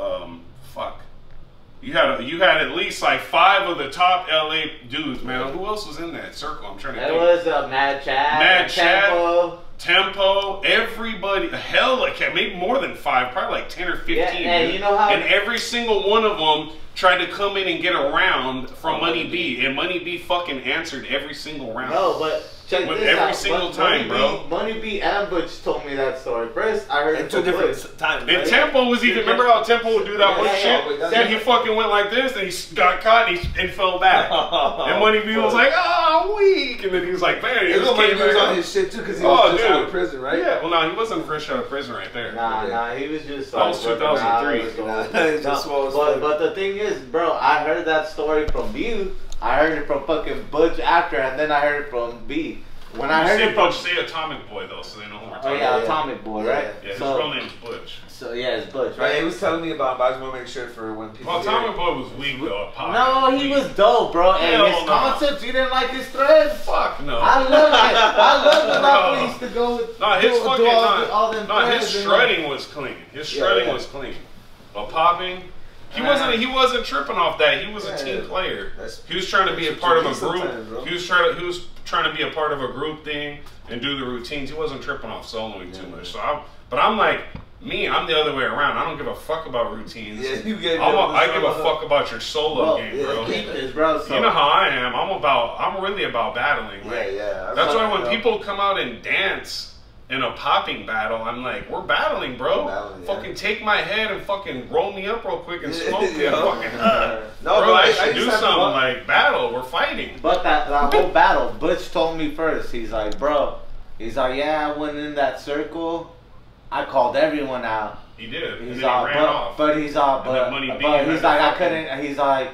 you had at least like 5 of the top LA dudes, man. Who else was in that circle? I'm trying to think. It was Mad Chad, Tempo, everybody, hell, like maybe more than 5, probably like 10 or 15. And you know how? And every single one of them tried to come in and get a round from Money B, and Money B fucking answered every single round. No, but check this out. Every single time, bro. Money B and Butch told me that story. First, I heard it 2 different times. And Tempo was even, remember how Tempo would do that one shit? Then he fucking went like this, and he got caught, and fell back. And Money B was like, oh, weak. And then he was like, man, he just came back on his shit too, because he was just out of prison, right? Yeah, well, no, he wasn't fresh out of prison right there. Nah, he was just that was 2003. But the thing is, bro, I heard that story from you. I heard it from fucking Butch after, and then I heard it from B. When I heard it from say Atomic Boy though, so they know who we're talking about. Oh yeah, Atomic Boy, right? Yeah, his real name's Butch. So yeah, it's Butch, right? Yeah, he was telling me about it, but I just want to make sure for when people. Well, Atomic Boy was weak though. No, he was dope, bro. And his concepts, you didn't like his threads? Fuck no. I love it. I love it. He used to go with all them threads. His shredding was clean. His shredding was clean. But popping. He wasn't tripping off that. He was a team player. He was trying to be a part of a group. He was trying to be a part of a group thing and do the routines. He wasn't tripping off soloing too much. So but I'm like, I'm the other way around. I don't give a fuck about routines. Yeah, I give a fuck about your solo game, bro. You know how I am. I'm really about battling. Like, that's why when people come out and dance in a popping battle, I'm like, we're battling, bro. Fucking take my head and fucking roll me up real quick and smoke it. Fucking, bro, I should do something like battle. We're fighting. But that whole battle, Butch told me first. He's like, bro. He's like, yeah, I went in that circle. I called everyone out. He did. He's and then he ran off. But he's all, but he's like, I couldn't. He's like,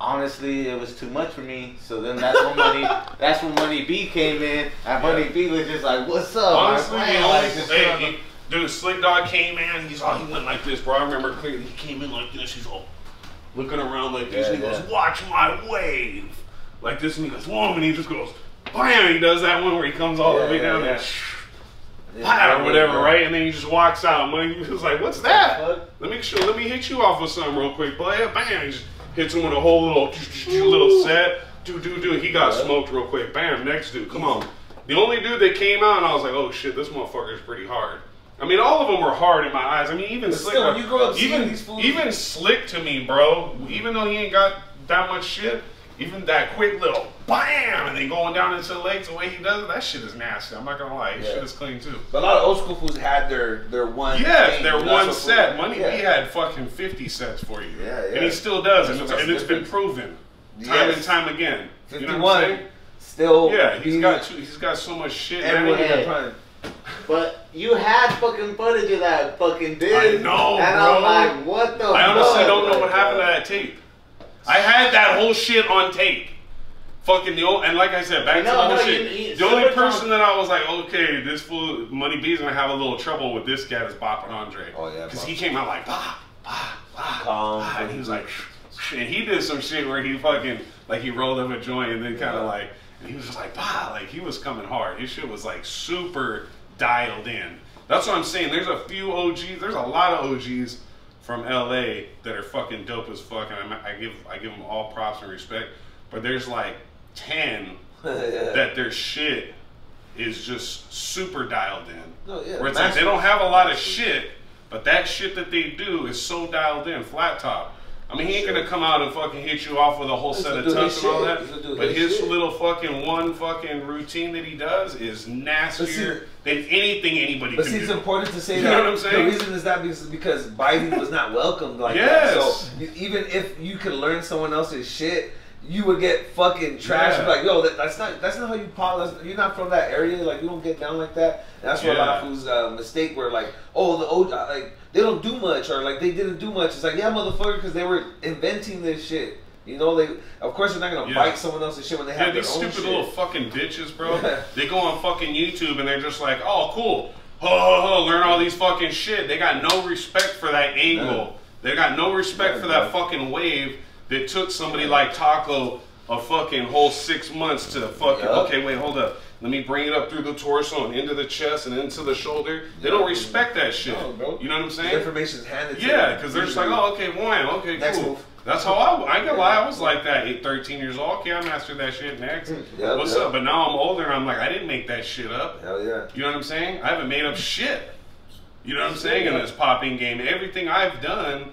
honestly, it was too much for me. So then that's when Money B came in, and Money B was just like, "What's up?" Honestly, dude, Slick Dog came in. He went like this, bro. I remember clearly. He came in like this. He's all looking around like this. And he goes, "Watch my wave," like this. And he goes, "Whoa!" And he just goes, "Bam!" He does that one where he comes all the way down there. Or whatever, right? And then he just walks out. Money was like, "What's that? Let me hit you off with something real quick, boy." Bam! He just hits him with a whole little set. Dude. He got smoked real quick. Bam! Next dude, come on. The only dude that came out and I was like, oh shit, this motherfucker's pretty hard. I mean, all of them were hard in my eyes. I mean, even Slick. Still, you grow up seeing these fools. Even Slick to me, bro. Even though he ain't got that much shit, even that quick little bam and then going down into the legs, the way he does it, that shit is nasty. I'm not gonna lie, his shit is clean too. But a lot of old school fools had their one. Yeah, their one set. Money, we had fucking 50 sets for you. Yeah. And he still does, and it's been proven time and time again. 51. You know what I'm saying? Still. Yeah, he's got so much shit. Everyone in their prime. But you had fucking footage of that fucking dude. I know, and bro. I'm like, what the fuck? I honestly don't know what happened to that tape. I had that whole shit on tape. Fucking the old, and like I said, back to the whole shit. The only person that I was like, okay, this fool, Money B's gonna have a little trouble with this guy is Boppin' Andre. Oh yeah. Because he came out like, and he was like, and he did some shit where he fucking, like he rolled up a joint and then kind of like, and he was just like, like he was coming hard. His shit was like super dialed in. That's what I'm saying. There's a few OGs. There's a lot of OGs from LA that are fucking dope as fuck, and I give them all props and respect. But there's like 10 that their shit is just super dialed in. No, yeah, where it's like they don't have a lot of shit, but that shit that they do is so dialed in. Flat top. I mean, he ain't gonna come out and fucking hit you off with a whole set of tucks and all that. But his little fucking one fucking routine that he does is nastier than anything anybody can do. But see, it's important to say you that. Know what I'm saying? The reason is that because biting was not welcomed like that. So even if you could learn someone else's shit, you would get fucking trashed. Like, yo, that's not how you polish. You're not from that area. Like, you don't get down like that. And that's where a lot of fools mistake. Where like, oh, the old like they don't do much, or like they didn't do much. It's like, yeah, motherfucker, because they were inventing this shit. You know, of course they're not gonna bite someone else's shit when they have their own shit. These stupid little fucking bitches, bro. They go on fucking YouTube and they're just like, oh, cool. Learn all these fucking shit. They got no respect for that angle. They got no respect for that fucking wave that took somebody like Taco a fucking whole 6 months to fucking, okay, wait, hold up. Let me bring it up through the torso and into the chest and into the shoulder. They don't respect that shit. No, bro. You know what I'm saying? The information's handed to them. Yeah, because they're just like, oh, okay, wham, okay, next cool. Move. That's how I ain't gonna lie, I was like that 13 years old. Okay, I mastered that shit next. What's up? But now I'm older and I'm like, I didn't make that shit up. Hell yeah. You know what I'm saying? I haven't made up shit. You know what I'm saying? In this popping game. Everything I've done,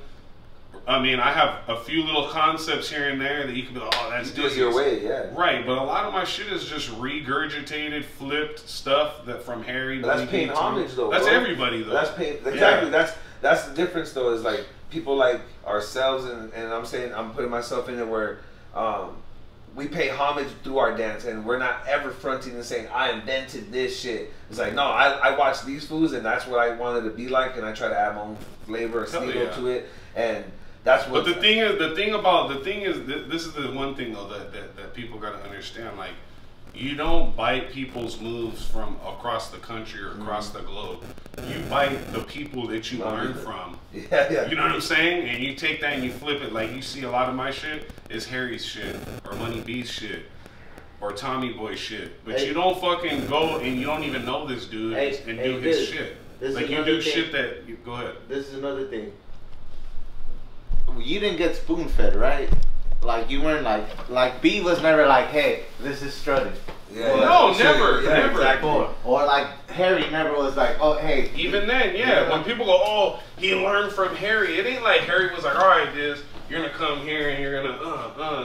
I mean, I have a few little concepts here and there that you can be like, oh, that's do it your way, yeah. Right, but a lot of my shit is just regurgitated, flipped stuff that from Harry. But that's paying homage, though. That's everybody, though. That's paying, exactly. Yeah. That's the difference, though. Is like people like ourselves, and I'm saying I'm putting myself in it where we pay homage through our dance, and we're not ever fronting and saying I invented this shit. It's like, no, I watched these foods, and that's what I wanted to be like, and I try to add my own flavor or style to it, and that's what. But the thing is, this is the one thing though that people gotta understand. Like, you don't bite people's moves from across the country or across the globe. You bite the people that you learn from. Yeah. You know what I'm saying? And you take that and you flip it. Like, you see a lot of my shit is Harry's shit or Money B's shit or Tommy Boy shit. But you don't fucking go and you don't even know this dude and do his shit. Like, you do shit that. Go ahead. This is another thing. You didn't get spoon fed, right? Like, you weren't like B was never like, hey, this is strutting. Yeah, no, never. Exactly. Or like Harry never was like, oh, hey. Even then, when people go, oh, he learned from Harry, it ain't like Harry was like, all right, Diz, you're gonna come here and you're gonna,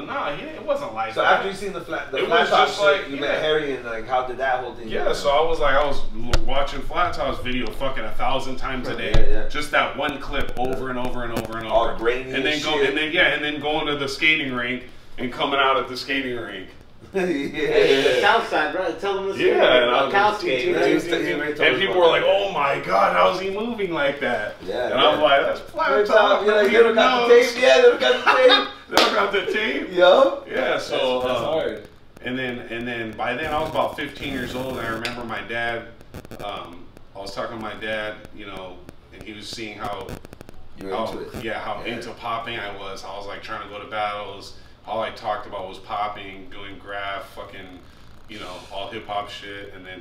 nah, it wasn't like so that. So after you seen the flat was top just shit, like, you met Harry, and like, how did that whole thing go? So I was watching Flat Top's video fucking 1,000 times a day. Just that one clip over and over and over and over. All grainy and then and then going to the skating rink and coming out at the skating rink. The south side, right? Tell them the story. Localz skate. And people were like, "Oh my God, how's he moving like that?" Yeah, and I'm like, "That's Flat Top." You're like, they don't got the tape. Yeah, they don't got the tape. They don't got the tape. Yup. Yeah, so that's hard. And then by then I was about 15 years old, and I remember my dad. I was talking to my dad, you know, and he was seeing how into popping I was. I was like trying to go to battles. All I talked about was popping, doing graph, fucking, you know, all hip hop shit. And then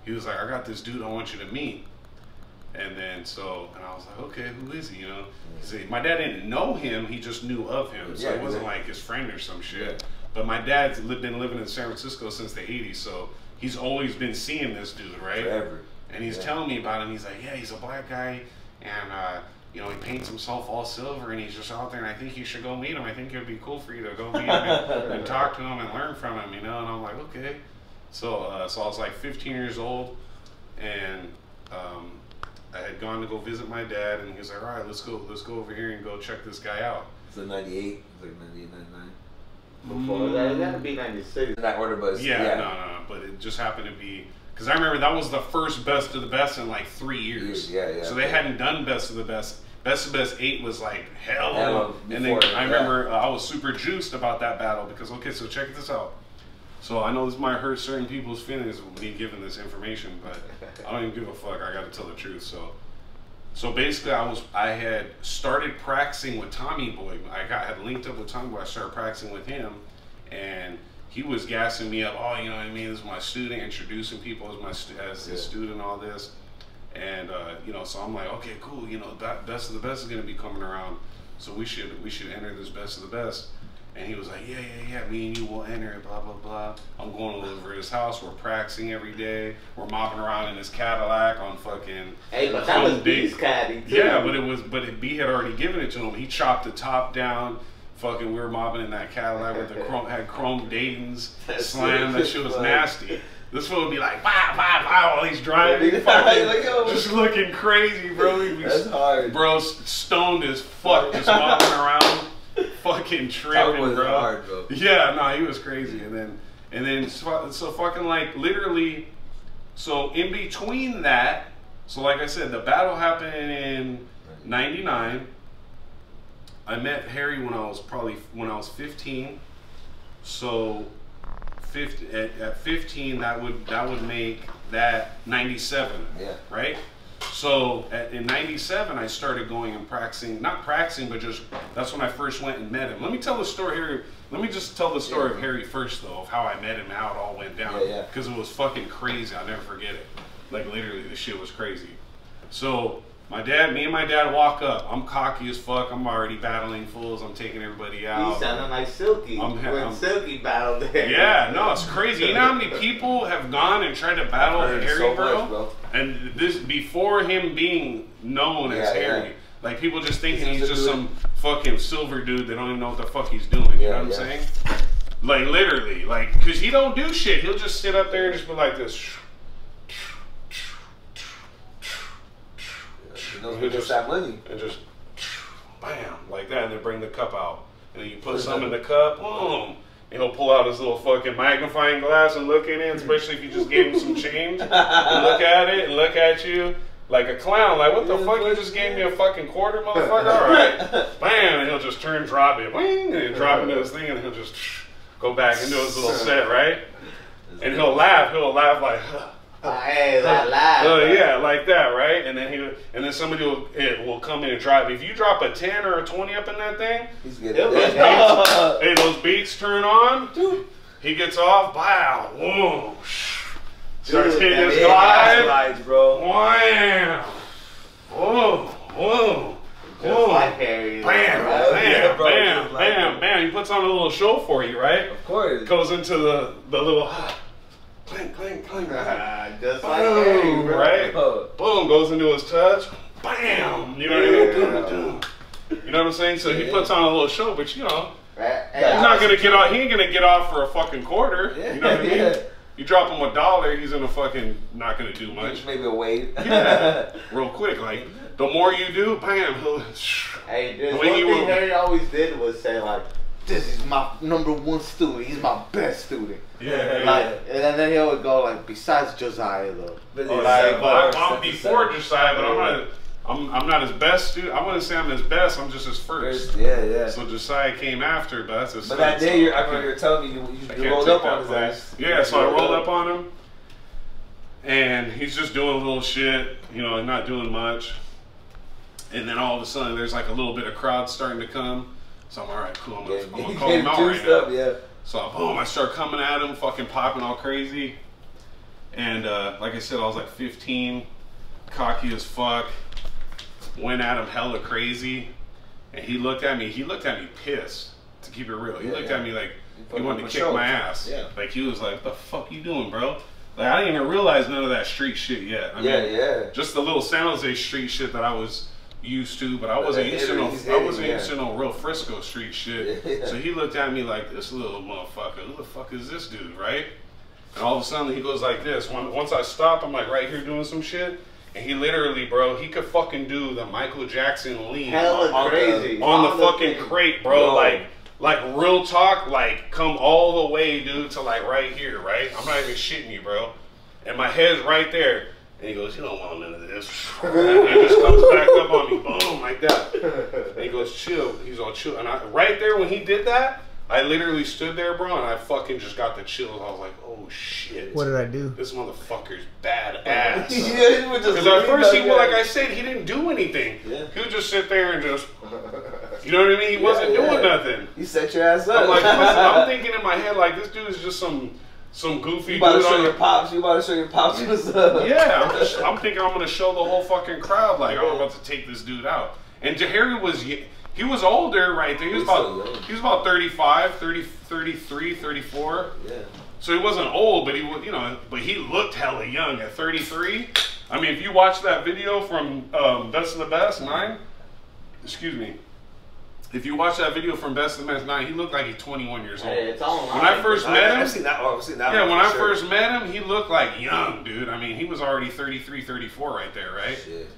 he was like, I got this dude I want you to meet. And then and I was like, okay, who is he? You know, my dad didn't know him, he just knew of him. So it wasn't like his friend or some shit. But my dad's been living in San Francisco since the 80s, so he's always been seeing this dude, right? Forever. And he's telling me about him. He's like, yeah, he's a black guy, and you know, he paints himself all silver, and he's just out there. And I think you should go meet him. I think it'd be cool for you to go meet him and talk to him and learn from him, you know. And I'm like, okay. So so I was like 15 years old, and I had gone to go visit my dad, and he was like, all right, let's go over here and go check this guy out. So 98, like 98, 99. Before that, it had to be 96. In that order, but Yeah, no, but it just happened to be, because I remember that was the first Best of the Best in like 3 years. Yeah. So they hadn't done Best of the Best. Best of the Best 8 was like hell. And then before, I remember I was super juiced about that battle because, okay, so check this out. So I know this might hurt certain people's feelings with me giving this information, but I don't even give a fuck. I got to tell the truth. So basically, I had started practicing with Tommy Boy. I had linked up with Tommy Boy. I started practicing with him, and he was gassing me up. Oh, you know what I mean? This is my student, introducing people as his student, all this, and you know. So I'm like, okay, cool. You know, that Best of the Best is gonna be coming around, so we should enter this Best of the Best. And he was like, yeah, me and you will enter it, blah, blah, blah. I'm going over to his house. We're practicing every day. We're mopping around in his Cadillac on fucking... Hey, but that was B's caddy, too. Yeah, but B had already given it to him. He chopped the top down. Fucking, we were mopping in that Cadillac with the chrome Dayton's slam. That shit was nasty. This fool would be like, bah, while he's driving. Fucking, just looking crazy, bro. That's hard. Bro, stoned as fuck, just mopping around. Fucking tripping, bro. Hard, bro. Yeah, no, he was crazy. And then so fucking like literally, so in between that, so like I said, the battle happened in '99. I met Harry when I was 15. So at 15, that would make that 97. Yeah. Right. So in '97, I started going and practicing, not practicing, but just, that's when I first went and met him. Let me tell the story here. Let me just tell the story of Harry first, though, of how I met him, how it all went down. Because it was fucking crazy. I'll never forget it. Like, literally, this shit was crazy. So me and my dad walk up. I'm cocky as fuck. I'm already battling fools. I'm taking everybody out. He sounded like Silky when Silky battled there. Yeah, no, it's crazy. You know how many people have gone and tried to battle Harry, so bro? much, bro? And this before him being known as Harry. Yeah. Like, people just thinking he's just some fucking silver dude that don't even know what the fuck he's doing. You know what I'm saying? Like, literally. Like, because he don't do shit. He'll just sit up there and just be like this. He'll just have money. And just, bam, like that. And then bring the cup out. And then you put some in the cup, boom. And he'll pull out his little fucking magnifying glass and look in it, especially if you just gave him some change. And look at it and look at you like a clown. Like, what the fuck? You just gave me a fucking quarter, motherfucker? All right. Bam. And he'll just drop it. Bing, and drop into his thing, and he'll just go back into his little set, right? And he'll laugh. He'll laugh like, hey, that laugh. Yeah, like that, right? And then somebody will come in and drop. If you drop a 10 or a 20 up in that thing, he's getting those beats turn on. He gets off. Wow. Whoa. Starts hitting his glide, bro. Wham. Whoa. Whoa. Whoa. Like Harry, bam. He puts on a little show for you, right? Of course. Goes into the little clink. Just like Harry, bro. Right? Boom, goes into his touch. Bam! You know what I mean? You know what I'm saying? So he puts on a little show, but you know, he's not gonna get off. He ain't gonna get off for a fucking quarter. You know what I mean? You drop him $1, he's gonna fucking not gonna do much. Maybe a wave. Yeah, real quick. Like, the more you do, bam, he'll. Hey, dude, one thing Harry always did was say like, "This is my #1 student. He's my best student." Yeah. Like, and then he would go like, "Besides Josiah, though." I'm before Josiah, but I'm not his best student. I wouldn't say I'm his best. I'm just his first. Yeah. So Josiah came after, but that's his. But that day, I remember you were telling me you rolled up on his ass. Yeah, so I rolled up on him, and he's just doing a little shit, you know, not doing much. And then all of a sudden, there's like a little bit of crowd starting to come. So I'm all right, cool. I'm gonna call him out right now. Yeah. So boom, I start coming at him, fucking popping all crazy. And like I said, I was like 15, cocky as fuck. Went at him hella crazy, and he looked at me pissed, to keep it real. He looked at me like he wanted to kick my ass. Yeah. Like, he was like, "What the fuck you doing, bro?" Like, I didn't even realize none of that street shit yet. I mean, yeah. Just the little San Jose street shit that I was used to, but I wasn't used to no real Frisco street shit. Yeah. So he looked at me like, this little motherfucker, who the fuck is this dude, right? And all of a sudden he goes like this. Once I stop, I'm like right here doing some shit. And he literally, bro, he could fucking do the Michael Jackson lean on the fucking crate, bro. Like real talk, like come all the way, dude, to like right here, right? I'm not even shitting you, bro. And my head's right there. And he goes, you don't want none of this. And he just comes back up on me, boom, like that. And he goes, chill. He's all chill. And right there when he did that, I literally stood there, bro, and I fucking just got the chills. I was like, oh shit. What did I do? This motherfucker's badass. Because at first, like I said, he didn't do anything. Yeah. He would just sit there and just, you know what I mean? He wasn't doing nothing. He set your ass up. I'm like, I'm thinking in my head, like, this dude is just some goofy dude. You about to show your pops. You about to show your pops what's up. Yeah, I'm thinking I'm going to show the whole fucking crowd, like, I'm about to take this dude out. And Harry was... He was older right there. He was about 35, 33, 34. Yeah. So he wasn't old, but he was, you know, but he looked hella young at 33. I mean, if you watch that video from Best of the Best 9, excuse me. If you watch that video from Best of the Best 9, he looked like he's 21 years old. Hey, it's online. When I first met him, I've seen that. Yeah, when I first met him, he looked like young, dude. I mean, he was already 33, 34 right there, right? Shit.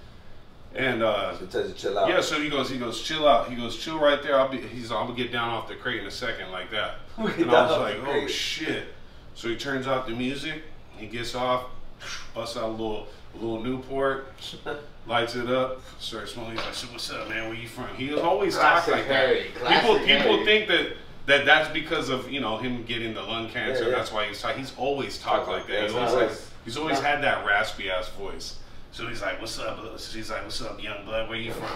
And so he tells you chill out. Yeah, so he goes, chill out. He goes, chill right there. I'm gonna get down off the crate in a second, like that. And I was like, oh shit. So he turns off the music. He gets off, busts out a little Newport, lights it up, starts smoking. He's like, so what's up, man? Where you from? He always talks like that. People think that's because of, you know, him getting the lung cancer. Yeah. That's why he's always talked like that. He's always had that raspy ass voice. So he's like, what's up? She's like, what's up, young blood? Where you from?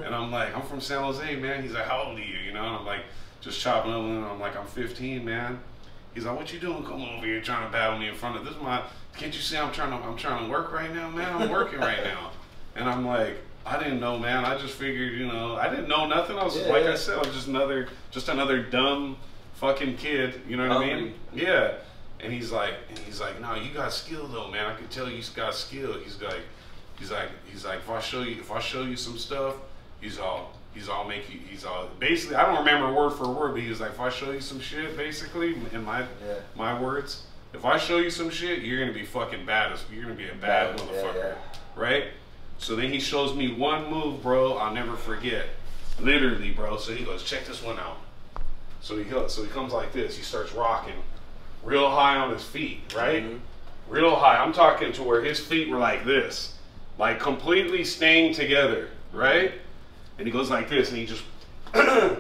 And I'm like, I'm from San Jose, man. He's like, how old are you? You know, and I'm like, just chopping up, and I'm like, I'm 15, man. He's like, what you doing? Come over here trying to battle me in front of this. Can't you see I'm trying to work right now, man? I'm working right now. And I'm like, I didn't know, man. I just figured, you know, I didn't know nothing. I was like I said, I was just another dumb fucking kid. You know what I mean? Yeah. And he's like, no, you got skill though, man. I can tell you got skill. He's like, if I show you some stuff, basically, I don't remember word for word, but he was like, if I show you some shit, basically, in my words, if I show you some shit, you're gonna be fucking bad. You're gonna be a bad motherfucker, right? So then he shows me one move, bro. I'll never forget, literally, bro. So he goes, check this one out. So he comes like this. He starts rocking. Real high on his feet, right? Mm-hmm. Real high. I'm talking to where his feet were like this, like completely staying together, right? And he goes like this, and he just, and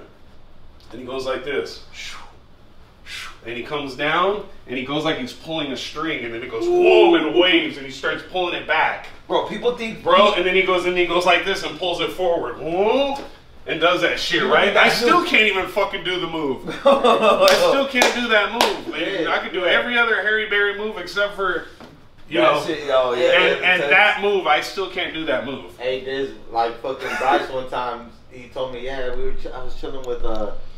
he goes like this, and he comes down, and he goes like he's pulling a string, and then it goes whoa and waves, and he starts pulling it back. Bro, people think, and then he goes like this and pulls it forward, whoa. And does that shit, right? I still can't even fucking do the move. I still can't do that move, man. I can do every other Harry Berry move except for, you know, and that move, I still can't do that move. Hey, there's like fucking Bryce one time, he told me, yeah, I was chilling with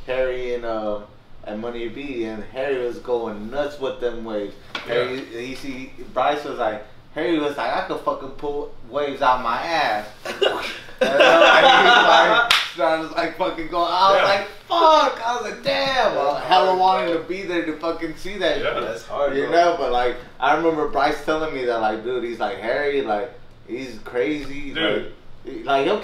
Harry and Money B, and Harry was going nuts with them waves. Bryce was like, I could fucking pull waves out my ass. I was like fucking going. I was like, fuck. I was like, damn. I hella wanting to be there to fucking see that. Yeah, that's hard. You know, but like, I remember Bryce telling me that, like, dude, he's like, Harry, like, he's crazy, dude. Like he'll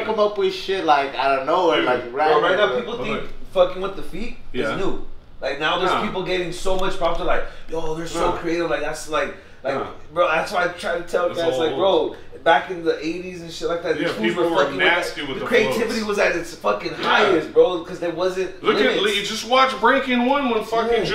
come up with shit like I don't know, and like right now people think fucking with the feet is new. Like now there's people getting so much props. They're like, yo, they're so creative. Like that's like, bro. That's why I try to tell guys, like, bro. Back in the 80s and shit like that, people were nasty with the creativity was at its fucking highest, bro, because there wasn't limits. You just watch Breaking One when fucking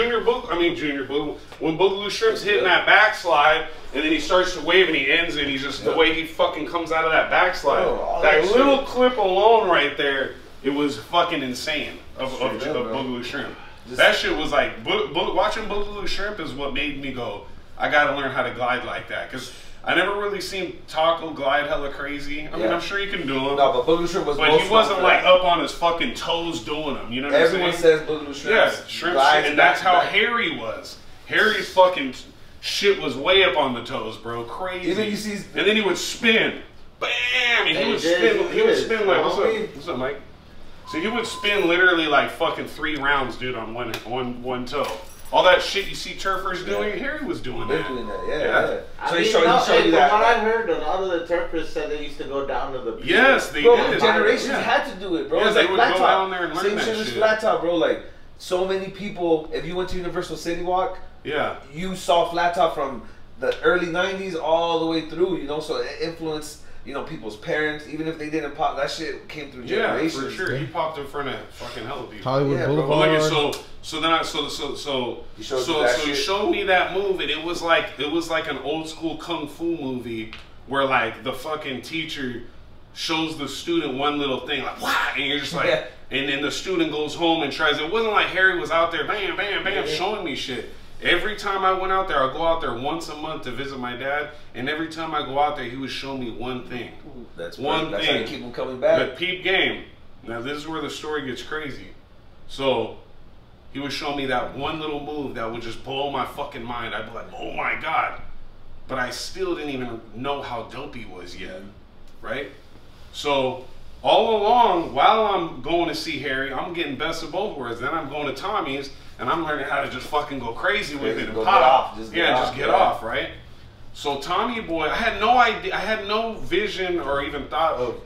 when Boogaloo Shrimp's hitting that backslide, and then he starts to wave and he ends, and he's just the way he fucking comes out of that backslide. That little clip alone right there, it was fucking insane of Boogaloo Shrimp. That shit was like, watching Boogaloo Shrimp is what made me go, I gotta learn how to glide like that, because I never really seen Taco glide hella crazy. I mean, I'm sure you can do them. No, but Boogaloo Shrimp was. But he wasn't like up on his fucking toes doing them. You know what I'm saying? Everyone says Boogaloo Shrimp. Yeah, shrimp, and that's how Harry was. Harry's fucking shit was way up on the toes, bro. Crazy. Even you see, and then he would spin. Bam! And he would spin like, what's up, Mike? So he would spin literally like fucking 3 rounds, dude, on one toe. All that shit you see turfers doing, Harry was doing that. Yeah. So he showed you that. From what I heard, a lot of the turfers said they used to go down to the beach. Yes, they did. Generations had to do it, bro. Yeah, it's they like would flat go top. down there and learn that shit. Same shit. Flat top, bro. Like, so many people, if you went to Universal City Walk, you saw flat top from the early 90s all the way through, you know, so it influenced, you know, people's parents, even if they didn't pop, that shit came through generations. Yeah, for sure. He popped in front of fucking hell of people. Hollywood Boulevard. Well, he showed me that move, and it was like an old school kung fu movie where like the fucking teacher shows the student one little thing like wow, and you're just like, and then the student goes home and tries. It wasn't like Harry was out there bam, bam, bam, showing me shit. Every time I went out there, I'd go out there once a month to visit my dad, and every time I go out there, he would show me one thing. That's one thing. That's how you keep him coming back. But peep game. Now this is where the story gets crazy. So he would show me that one little move that would just blow my fucking mind. I'd be like, oh my God. But I still didn't even know how dope he was yet, right? So all along, while I'm going to see Harry, I'm getting best of both worlds. Then I'm going to Tommy's, and I'm learning how to just fucking go crazy with it and pop. Just get off, right? So Tommy boy, I had no idea, I had no vision or even thought of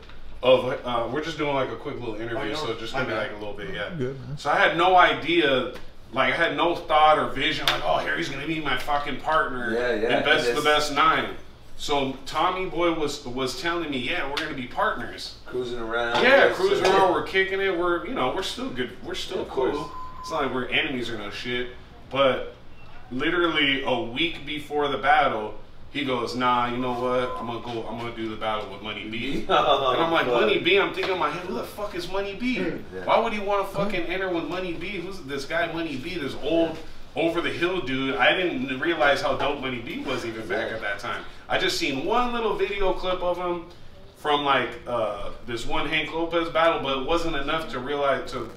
we're just doing like a quick little interview, so just give me like a little bit, Good, So I had no idea, like I had no thought or vision, like, oh, Harry's gonna be my fucking partner and best of the best 9. So Tommy boy was telling me, yeah, we're gonna be partners. Cruising around. Yeah, cruising around, we're kicking it, we're still good, we're still cool. It's not like we're enemies or no shit. But literally a week before the battle, he goes, nah, you know what? I'm gonna do the battle with Money B. And I'm like, Money B? I'm thinking in my head, who the fuck is Money B? Why would he want to fucking enter with Money B? Who's this guy Money B? This old over the hill dude. I didn't realize how dope Money B was even back at that time. I just seen one little video clip of him from like this one Hank Lopez battle, but it wasn't enough to realize to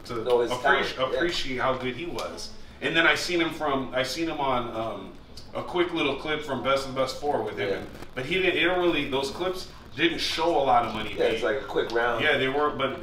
appreciate how good he was. And then I seen him on a quick little clip from Best of the Best 4 with him, but he didn't. It don't really. Those clips didn't show a lot of Money B. Yeah, it's like a quick round. Yeah, they weren't. But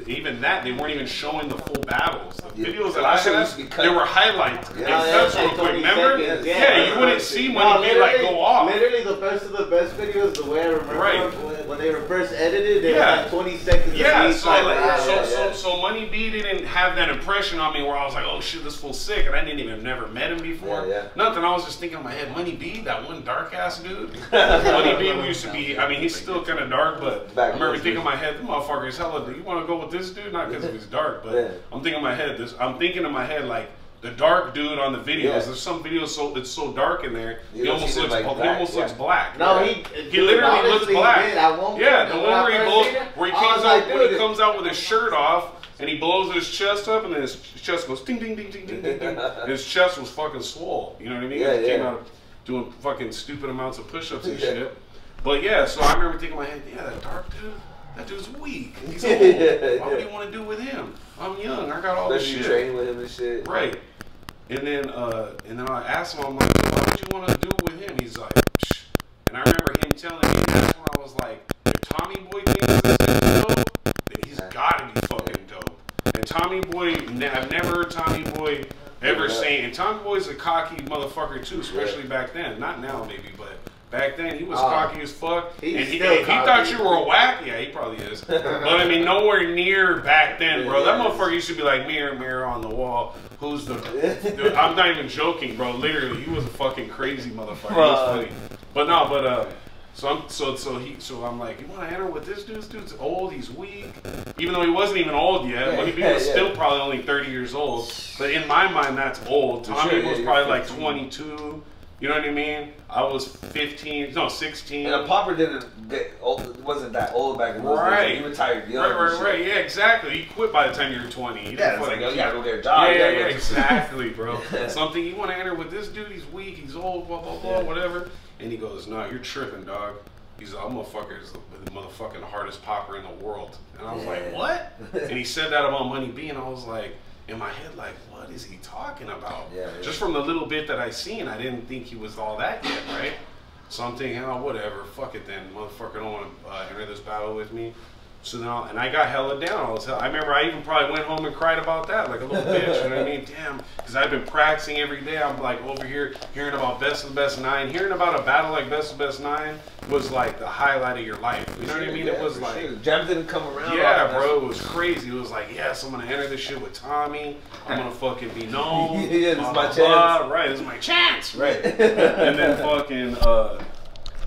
even that, they weren't even showing the full battles. The videos that I had, they were highlights. They cuts real quick. Remember? Yeah, you wouldn't see Money B like go off. Literally, the Best of the Best videos, the way I remember when they were first edited, they had like 20 seconds. Yeah, so Money B didn't have that impression on me where I was like, oh shit, this fool's sick, and I didn't even never met him before. Nothing. I was just thinking in my head, Money B, that one dark ass dude. Money B used to be. I mean, he's still kind of dark, but I remember thinking in my head, the motherfucker is hella. Do you want to go with this dude? Not because he's dark, but I'm thinking in my head. I'm thinking in my head like the dark dude on the videos. There's some videos it's so dark in there. He almost looks looks black. No, he literally looks black. Yeah, the one where he comes out with his shirt off. And he blows his chest up, and then his chest goes ding, ding, ding, ding, ding, ding, ding. His chest was fucking swole. You know what I mean? He came out doing fucking stupid amounts of push-ups and shit. But yeah, so I remember thinking in my head, yeah, that dark dude, that dude's weak. He's old. Why would you want to do with him? I'm young. I got all this shit. Training with him and shit. Right. And then I asked him, I'm like, why would you want to do with him? He's like, psh. And I remember him telling me, that's when I was like, if Tommy Boy thinks this is dope, then he's got to be fucking dope. And Tommy Boy, I've never heard Tommy Boy ever say, and Tommy Boy's a cocky motherfucker too, especially back then. Not now maybe, but back then he was cocky as fuck. And he thought you were a whack. Yeah, he probably is. But I mean, nowhere near back then, bro. That motherfucker used to be like, mirror, mirror on the wall. Who's the I'm not even joking, bro. Literally, he was a fucking crazy motherfucker. He was funny. But no, so I'm like, you want to enter with this dude? This dude's old, he's weak. Even though he wasn't even old yet. Money B was still probably only 30 years old. But in my mind, that's old. Tommy was probably like 22. You know what I mean? I was 15, no, 16. And a popper wasn't that old back in those days. He retired young. Right. Yeah, exactly. He quit by the time you were 20. It's like, yo, you gotta go get a job. Yeah, exactly, bro. Something you want to enter with this dude, he's weak, he's old, blah, blah, blah, whatever. And he goes, nah, you're tripping, dog. He's like, motherfucker is the motherfucking hardest popper in the world. And I was like, what? And he said that about Money B, and I was like, in my head like, what is he talking about? Yeah, Just from the little bit that I seen, I didn't think he was all that yet, right? So I'm thinking, oh, whatever, fuck it then, motherfucker don't want to enter this battle with me. So now, and I got hella down. I remember I even probably went home and cried about that, like a little bitch. You know what I mean? Damn, because I've been practicing every day. I'm like over here hearing about Best of the Best 9. Hearing about a battle like Best of the Best 9 was like the highlight of your life. You know what I mean? Yeah, it was like sure. Jam didn't come around. Yeah, bro, it was crazy. It was like, yes, I'm gonna enter this shit with Tommy. I'm gonna fucking be known. Yeah, this is my chance. Right, this is my chance. Right. And then fucking,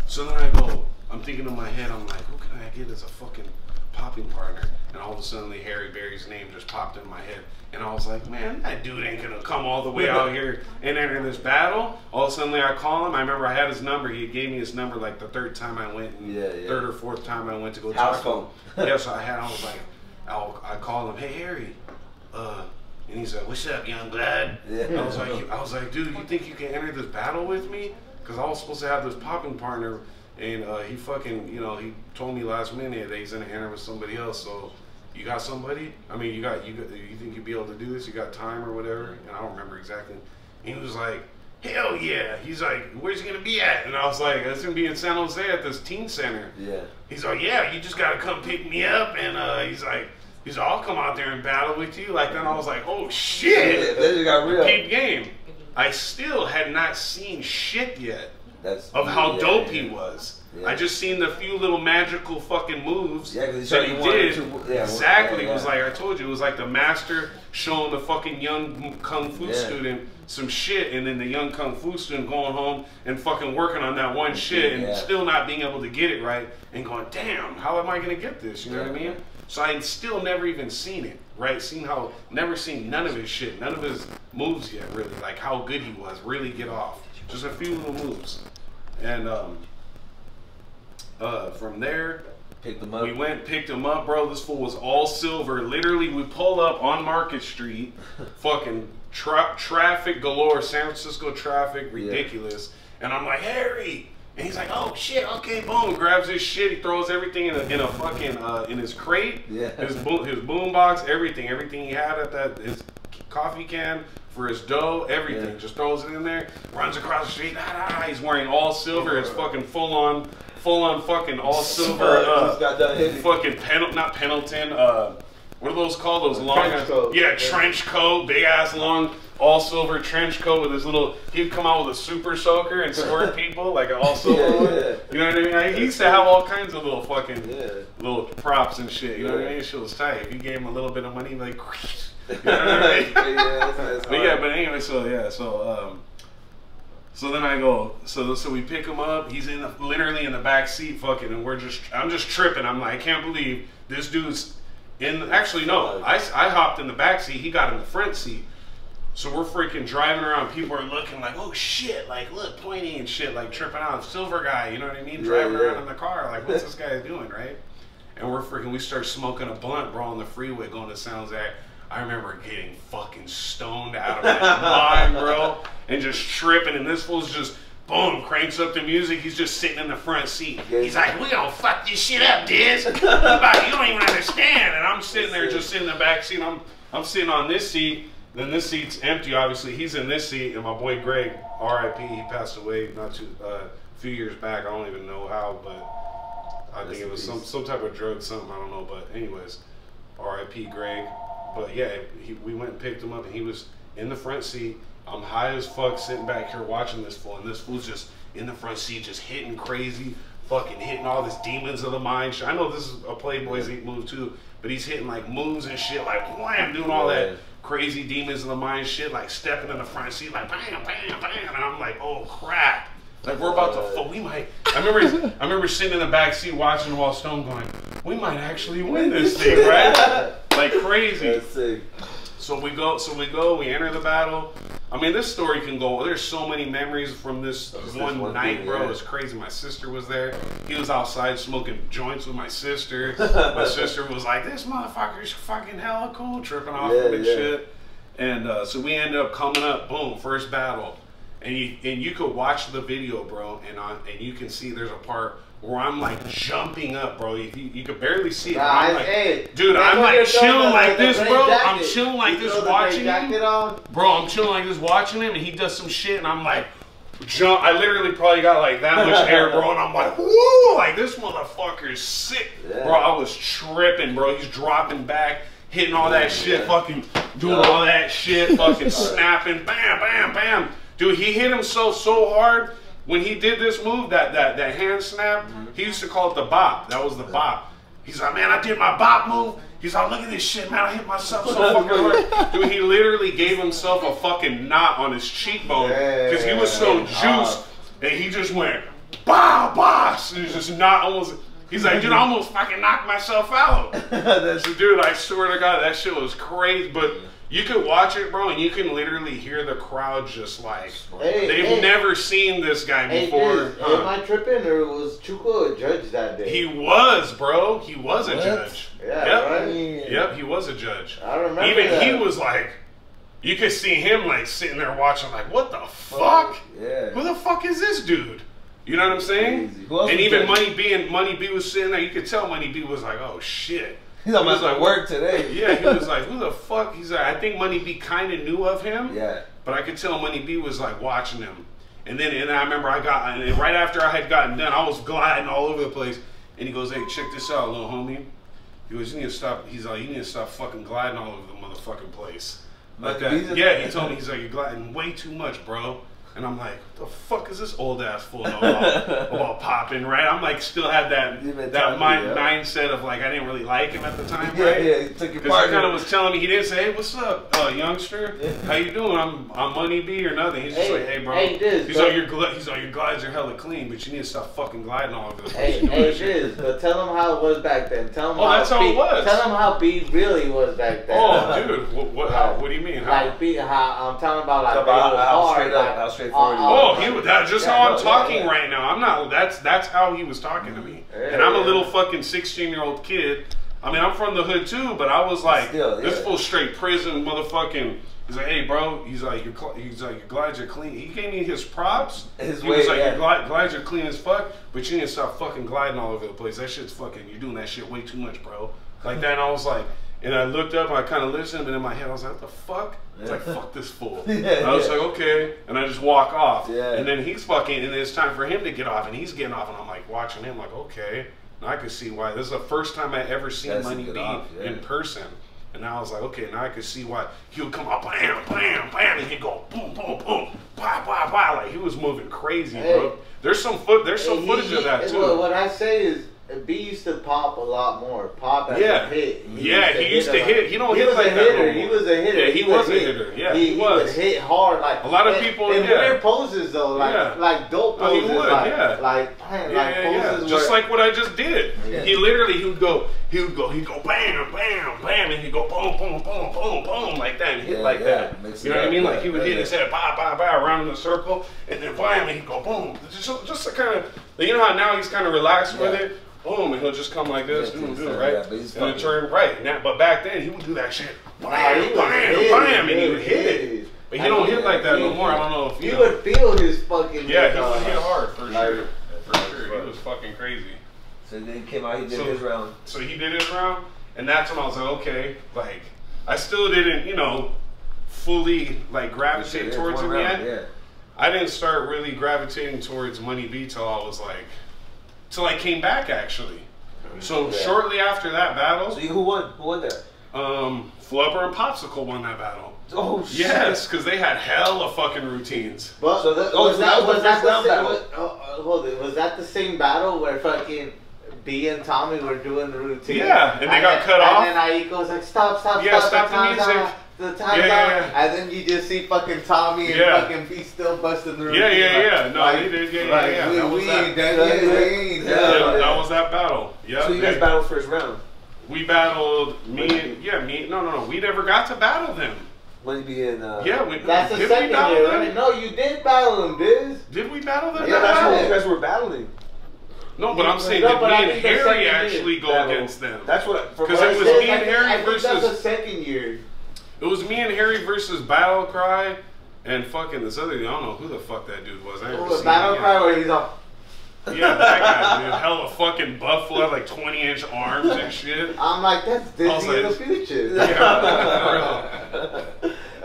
so then I go, I'm thinking in my head, I'm like, who can I get as a fucking popping partner? And all of a sudden, Harry Berry's name just popped in my head. And I was like, man, that dude ain't gonna come all the way out here and enter this battle. All of a sudden, I call him. I remember I had his number. He gave me his number like the third time I went, and third or fourth time I went to go house talk phone. to him. Yeah, so I was like, I called him, hey Harry, and he's like, what's up, young lad? Yeah. I was like, dude, you think you can enter this battle with me? Because I was supposed to have this popping partner, and he fucking, you know, he told me last minute that he's gonna enter with somebody else. So you got somebody? I mean, you think you'd be able to do this? You got time or whatever? And I don't remember exactly. And he was like, hell yeah. He's like, where's he gonna be at? And I was like, it's gonna be in San Jose at this teen center. Yeah. He's like, yeah, you just gotta come pick me up. And he's like, I'll come out there and battle with you. Like, then I was like, oh shit. Then you got real. Peep game. I still had not seen shit yet of how dope he was. Yeah. I just seen the few little magical fucking moves that he did. Exactly. It was like I told you, it was like the master showing the fucking young kung fu student some shit, and then the young kung fu student going home and fucking working on that one shit and still not being able to get it right and going, damn, how am I gonna get this? You know what I mean? So I still never even seen it, right? Never seen none of his shit, none of his moves yet, really. Like how good he was, really get off. Just a few little moves. And from there, we went, picked him up, bro. This fool was all silver. Literally, we pull up on Market Street, fucking traffic galore, San Francisco traffic, ridiculous. And I'm like, Harry. And he's like, oh shit, okay, boom. Grabs his shit, he throws everything in a fucking in his crate, his boom box, everything he had at his coffee can for his dough, everything. Just throws it in there, runs across the street. He's wearing all silver. It's fucking full on fucking all silver. Fucking not Pendleton. What are those called? Those long, trench coat, big ass long. All silver trench coat with his little, he'd come out with a super soaker and squirt people like an all silver. You know what I mean? He used to have all kinds of little fucking little props and shit. You know what I mean? This shit was tight. If you gave him a little bit of money, like, you know what I mean? But anyway, so then I go, so we pick him up. He's literally in the back seat, fucking, and I'm just tripping. I'm like, I can't believe this dude's actually no, I hopped in the back seat. He got in the front seat. So we're freaking driving around. People are looking like, oh shit, like look, pointing and shit, like tripping out. Silver guy, you know what I mean? Driving around in the car, like what's this guy doing, right? And we start smoking a blunt, bro, on the freeway going to San Jose. I remember getting fucking stoned out of my mind, bro, and just tripping. And this fool's just, boom, cranks up the music. He's just sitting in the front seat. He's like, we gonna fuck this shit up, Diz. You don't even understand. And I'm sitting there just sitting in the back seat. I'm sitting on this seat. Then this seat's empty, obviously. He's in this seat, and my boy Greg, R.I.P., he passed away a few years back. I don't even know how, but I think it was some type of drug, something, I don't know. But anyways, R.I.P. Greg. But yeah, we went and picked him up, and he was in the front seat. I'm high as fuck sitting back here watching this fool, and this fool's just in the front seat, just hitting crazy, fucking hitting all this demons of the mind shit. I know this is a Playboy's move too, but he's hitting like moves and shit, like wham, doing all that crazy demons of the mind shit, like stepping in the front seat, like bam, bam, bam, and I'm like, oh crap, like we're about to, we might. I remember sitting in the back seat watching while Stone going, we might actually win this thing, right? Like crazy. That's sick. So we enter the battle. I mean, this story can go, there's so many memories from this one night, bro. It was crazy. My sister was there. He was outside smoking joints with my sister. My sister was like, this motherfucker's fucking hella cool, tripping off and shit. And so we ended up coming up, boom, first battle. And you could watch the video, bro, and you can see there's a part where I'm like jumping up, bro. You could barely see it. Nah, I'm like, hey, dude, I'm like chilling like this, bro. jacket. I'm chilling like this watching him. Bro, I'm chilling like this watching him, and he does some shit, and I'm like, jump. I literally probably got like that much air, bro, and I'm like, woo, like this motherfucker is sick. Yeah. Bro, I was tripping, bro. He's dropping back, hitting all that shit, fucking doing all that shit, fucking snapping, bam, bam, bam. Dude, he hit himself so hard when he did this move, that hand snap. He used to call it the bop. That was the bop. He's like, man, I did my bop move. He's like, look at this shit, man. I hit myself so fucking hard. Dude, he literally gave himself a fucking knot on his cheekbone because he was so juiced, and he just went, bah, boss, and just not almost. He's like, dude, I almost fucking knocked myself out. So, dude, I swear to God, that shit was crazy. But you could watch it, bro, and you can literally hear the crowd just like, they've never seen this guy before. Am I tripping, or was Chuco a judge that day? He was, bro. He was a judge. Yeah, yep. right? Yep, he was a judge. I remember Even that. he was like, you could see him like sitting there watching like, what the fuck? Yeah. Who the fuck is this dude? You know what I'm saying? And even Money B was sitting there. You could tell Money B was like, oh shit. He's on my work today. Yeah, he was like, who the fuck? He's like, I think Money B kind of knew of him. Yeah. But I could tell Money B was like watching him. And I remember and right after I had gotten done, I was gliding all over the place. And he goes, hey, check this out, little homie. He goes, you need to stop. He's like, you need to stop fucking gliding all over the motherfucking place. Like that. Yeah, he told me, he's like, you're gliding way too much, bro. And I'm like, what the fuck is this old ass fool know about popping, right? I'm like, still had that mindset of like, I didn't really like him at the time, right? Yeah, he took your Because he kind of was telling me, he didn't say, hey, what's up, youngster? How you doing? I'm Money B or nothing. He's just like, hey, bro. He's like, your glides are hella clean, but you need to stop fucking gliding all over the place. But tell him how it was back then. Tell him that's how it was. Tell him how B really was back then. Oh, dude, what do you mean? Like B, how I'm talking about like how straight up, how straightforward. That's just how I'm talking right now. I'm not. That's how he was talking to me. And I'm a little fucking 16-year-old kid. I mean, I'm from the hood too, but I was like, this full straight prison motherfucking. He's like, hey, bro. He's like, your glides are clean. He gave me his props. He was like, your glides are clean as fuck, but you need to stop fucking gliding all over the place. That shit's fucking. You're doing that shit way too much, bro. Like that. And I was like. And I looked up and I kind of listened, but in my head I was like, what the fuck? It's like, fuck this fool. I was like, okay. And I just walk off. And then he's fucking, and it's time for him to get off, and he's getting off, and I'm like watching him like, okay. Now I can see why. This is the first time I ever seen Money B in person. And now I was like, okay, now I can see why he would come up, bam, bam, bam, and he'd go boom, boom, boom, bah, bah, bah. Like he was moving crazy, bro. There's some footage of that too. What I say is, B used to pop a lot more. Pop as a hit. He used to hit. He don't hit like that no more. He was a hitter. Yeah, he was a hitter. Yeah, he was. He would hit hard. Like a lot of people. In weird poses though, like dope poses. He would. Like poses. Just like what I just did. He literally he'd go bam, bam, bam, and he'd go boom, boom, boom, boom, boom like that, and hit like that. You know what I mean? Like he would hit his head, bah, bah, bah, around in a circle, and then bam, and he'd go boom. Just to kind of, you know how now he's kind of relaxed with it. Boom, and he'll just come like this, right? And then turn right. Now, but back then, he would do that shit. Bam, bam, and he would hit it. But he don't hit like that no more. I don't know if you would feel his fucking. Yeah, he would hit hard for sure. For sure, he was fucking crazy. So then he came out, he did his round. So he did his round, and that's when I was like, okay, like I still didn't, fully like gravitate towards him yet. I didn't start really gravitating towards Money B till I was like. Till I came back actually. So shortly after that battle. So who won? Who won that? Flubber and Popsicle won that battle. Oh shit. Yes, because they had hella fucking routines. But was that the same battle where fucking B and Tommy were doing the routine? Yeah, and they got cut off. And then Aiko was like, stop stop the music. The time's out, and then you just see fucking Tommy and fucking B still busting the routine. No, they did. That was that battle. Yeah. So you guys battled first round. We battled No. We never got to battle them. Money B and that's the second year, right? No, you did battle them, Biz. Did we battle them? Yeah, that's what you guys were battling. No, but I'm saying, did me and Harry actually go against them? That's what. Because it was me and Harry versus. That's the second year. It was me and Harry versus Battle Cry and fucking this other. I don't know who the fuck that dude was. I never seen Battle Cry where he's all. Yeah, that guy, dude. Hella fucking buffalo, like 20-inch arms and shit. I'm like, that's Disney in the future. Yeah,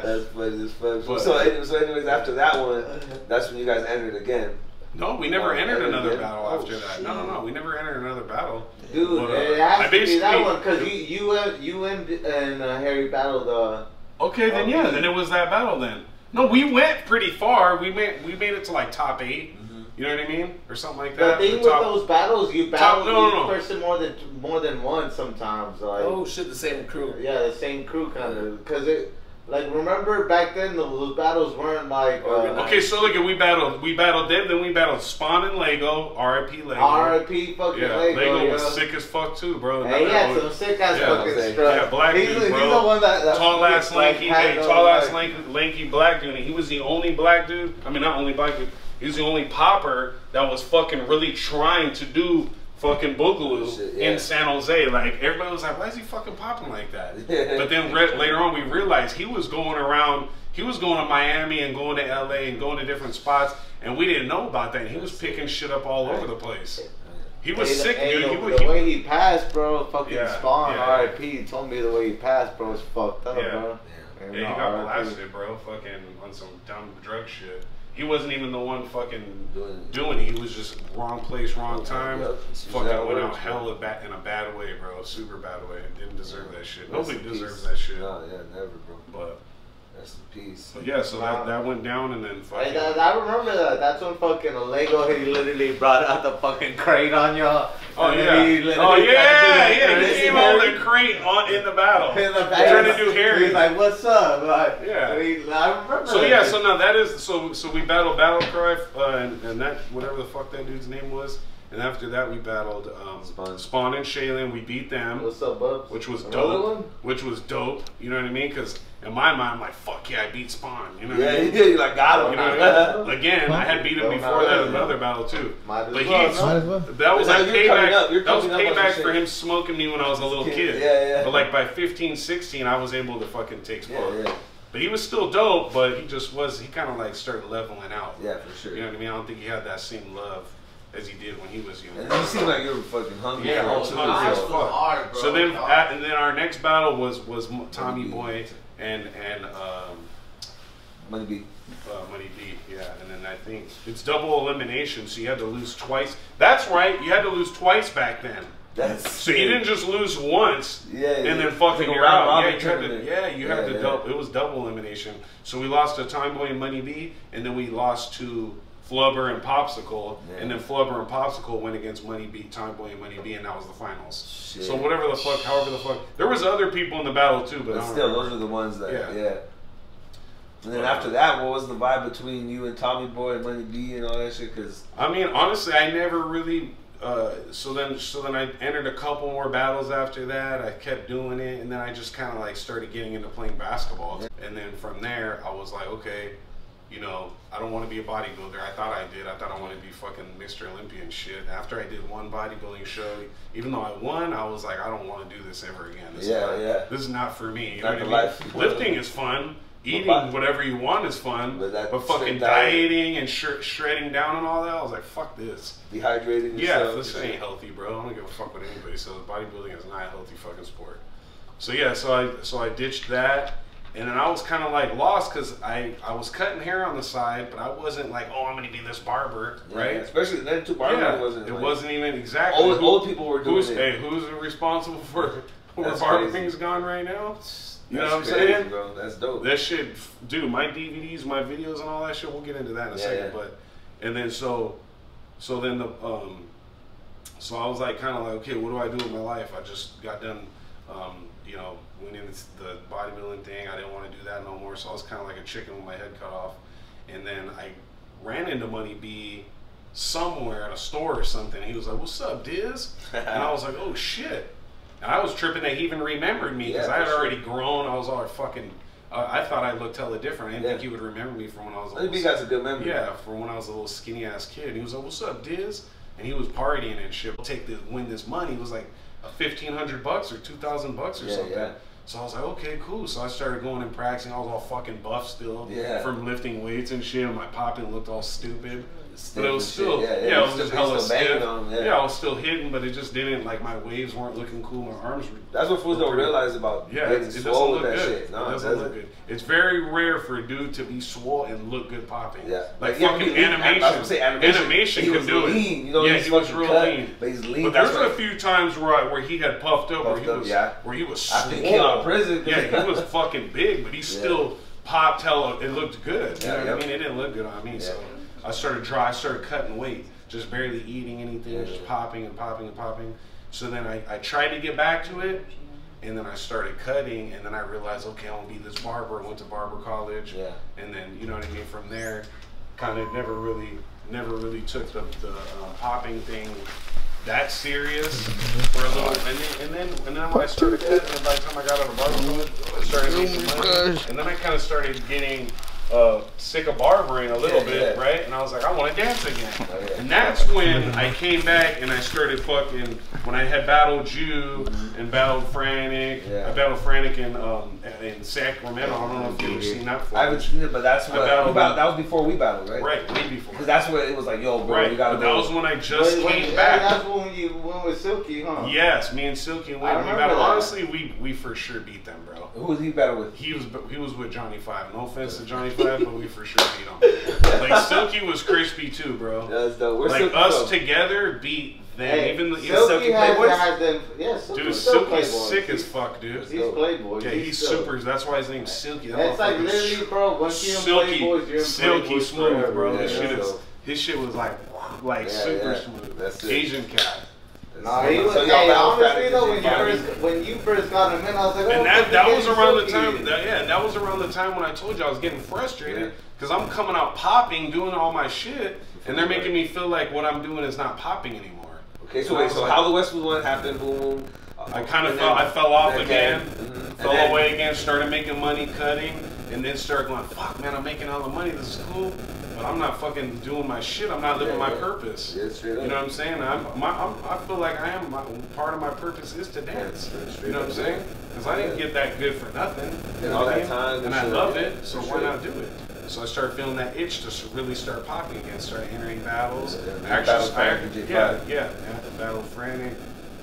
That's funny as fuck. So anyways, after that one, that's when you guys entered again. No, we never entered another battle after that. No, we never entered another battle. Dude, But, it has I to be basically- that one because you and Harry battled. Okay, then yeah, then it was that battle then. No, we went pretty far. We made it to like top 8. You know what I mean, or something like The that. thing with those battles, you battle no. each person more than once sometimes. Like, Oh shit, the same crew. yeah, the same crew kind of. Because it, like, remember back then those battles weren't like. Okay, so look at we battled them, then we battled Spawn and Lego, R.I.P. Lego. R.I.P. fucking Yeah, Lego. was sick as fuck too, bro. Hey, he had some sick ass fucking struts. Yeah, black he's dude, bro. He's the one that tall ass lanky, like, lanky black dude. And he was the only black dude. I mean, not only black dude. He was the only popper that was fucking really trying to do fucking boogaloo in San Jose. Like, everybody was like, why is he fucking popping like that? But then later on we realized he was going around, he was going to Miami and going to LA and going to different spots, and we didn't know about that. And he was picking shit up all over the place. He was sick, dude. The way he passed, bro, fucking Spawn, yeah. R.I.P. He told me the way he passed, bro, was fucked up, bro. Yeah, he got blasted, bro, fucking on some dumb drug shit. He wasn't even the one fucking doing it. He was just wrong place, wrong time. Fucking went out hella in a bad way, bro. Super bad way. Didn't deserve that shit. Nobody deserves that shit. No, yeah, never, bro. But rest in peace. But yeah, so that went down, and then fucking. I remember that. That's when fucking Lego, he literally brought out the fucking crate on y'all. Oh yeah. He came out the crate in the battle. In the battle. Trying to do Harry. He's like, "What's up?" Like, yeah. I remember. So yeah, so now that is so we battled Battle Cry and that whatever the fuck that dude's name was. And after that, we battled Spawn and Shaylin. We beat them. What's up, Bubs? Which was Another dope. one? Which was dope. You know what I mean? Because in my mind, I'm like, fuck yeah, I beat Spawn. You know what I mean? Yeah, you like got him. You know what I mean? Again, I had beat him before that in another battle too. Might But as well. that was like payback. That was coming up payback on for him smoking me when I was a little kid. Yeah. But like by 15, 16, I was able to fucking take Spawn. Yeah. But he was still dope. But he just was. He kind of like started leveling out. Yeah, for sure. You know what I mean? I don't think he had that same love as he did when he was young. And you seem like you were fucking hungry. Yeah, I was hungry as fuck. hard, bro. So then, and then our next battle was Tommy Boy and Money B. Money B, yeah. And then I think it's double elimination, so you had to lose twice. That's right, you had to lose twice back then. So you didn't just lose once, and then fucking you're out. You had to double. It was double elimination. So we lost to Time Boy and Money B, and then we lost to Flubber and Popsicle, and then Flubber and Popsicle went against Money B, Time Boy and Money B, and that was the finals. Shit. So whatever the fuck, however the fuck, there was other people in the battle too, but still, those are the ones that, And then after that, what was the vibe between you and Tommy Boy and Money B and all that shit? Because I mean, honestly, I never really. So then I entered a couple more battles after that. I kept doing it, and then I just kind of like started getting into playing basketball. And then from there, I was like, okay, you know, I don't want to be a bodybuilder. I thought I did. I thought I wanted to be fucking Mr. Olympia and shit. After I did one bodybuilding show, even though I won, I was like, I don't want to do this ever again. This is not for me. You know what I mean? Lifting is fun. Eating whatever you want is fun, but fucking dieting and shredding down and all that, I was like, fuck this. Dehydrating yourself. Yeah, this ain't healthy, bro. I don't give a fuck with anybody. So bodybuilding is not a healthy fucking sport. So yeah, so I ditched that, and then I was kind of like lost because I was cutting hair on the side, but I wasn't like, oh, I'm gonna be this barber, right? Especially then too. Barber wasn't. It wasn't even exactly. Old people were doing it. Hey, who's responsible for where barbering gone right now? You know what I'm crazy, saying? Bro. That's dope. That shit, dude, my DVDs, my videos and all that shit, we'll get into that in a second. But, and then so then so I was like, kind of like, okay, what do I do with my life? I just got done, you know, went into the bodybuilding thing. I didn't want to do that no more. So I was kind of like a chicken with my head cut off. And then I ran into Money B somewhere at a store or something. He was like, what's up, Diz? And I was like, oh shit. And I was tripping that he even remembered me because I had already grown. I was all fucking. I thought I looked hella different. I didn't think he would remember me from when I was. I think you got a good memory. Yeah, from when I was a little skinny ass kid. And he was like, "What's up, Diz?" And he was partying and shit. Win this money. It was like $1,500 or $2,000 or something. Yeah. So I was like, okay, cool. So I started going and practicing. I was all fucking buff still from lifting weights and shit. And my popping looked all stupid. but it was still, it was just hella stiff. I was still hitting, but it just didn't, like, my waves weren't looking cool, my arms were... That's what fools don't realize about it doesn't look good. No, it doesn't look good. It's very rare for a dude to be swole and look good popping. Yeah. Like, fucking animation. Animation can do it. You know, he was real lean. But he's lean. But there's a few times where he had puffed up, where he was swole. After he came out of prison. Yeah, he was fucking big, but he still popped hella. It looked good. You know what I mean? It didn't look good on me, so I started cutting weight, just barely eating anything, just popping and popping and popping. So then I tried to get back to it, and then I started cutting, and then I realized, okay, I'm gonna be this barber. I went to barber college, and then, you know what I mean, from there, kind of never really took the popping thing that serious for a little, and then when I started cutting, and by the time I got out of barber, I started making money, and then I kind of started getting sick of barbering a little bit, right? And I was like, I want to dance again. And that's when I came back and I started fucking, when I had battled you and battled Frantic. I battled Frantic in Sacramento. I don't know if you've ever seen that before. I haven't seen it, but that's what that was before we battled, right? Right, way before. Because that's what it was like, yo, bro, right. you gotta go. That was when I just came back. That's when you went with Silky, huh? Yes, me and Silky went. We battled. Honestly, we for sure beat them, bro. Who was he battle with? He was with Johnny 5. No offense to Johnny 5, but we for sure beat him. Like, Silky was crispy too, bro. That's dope. Where's like, Silky us together beat them. Hey, even the Silky has them. Yeah, dude, Silky's sick as fuck, dude. He's Playboy. Yeah, he's super. That's why his name's Silky. That's like literally, bro. Once you're in Playboys, you're in Silky smooth, bro. Yeah, his shit was like super smooth. That's it. Asian cat. Nah, he was. Hey, honestly though, when you first got him in, I was like, oh, and that was around the time. That was around the time when I told you I was getting frustrated because I'm coming out popping, doing all my shit, and they're making me feel like what I'm doing is not popping anymore. Okay, so wait, so how the West was one happened, boom. I kind of fell off again, fell away again, started making money cutting, and then started going, fuck man, I'm making all the money, this is cool, but I'm not fucking doing my shit, I'm not living my purpose. You know what I'm saying? I feel like part of my purpose is to dance. You know what I'm saying? Because I didn't get that good for nothing. And all that time. And I love it, so why not do it? So I started feeling that itch to really start popping again, started entering battles. Battle Frantic,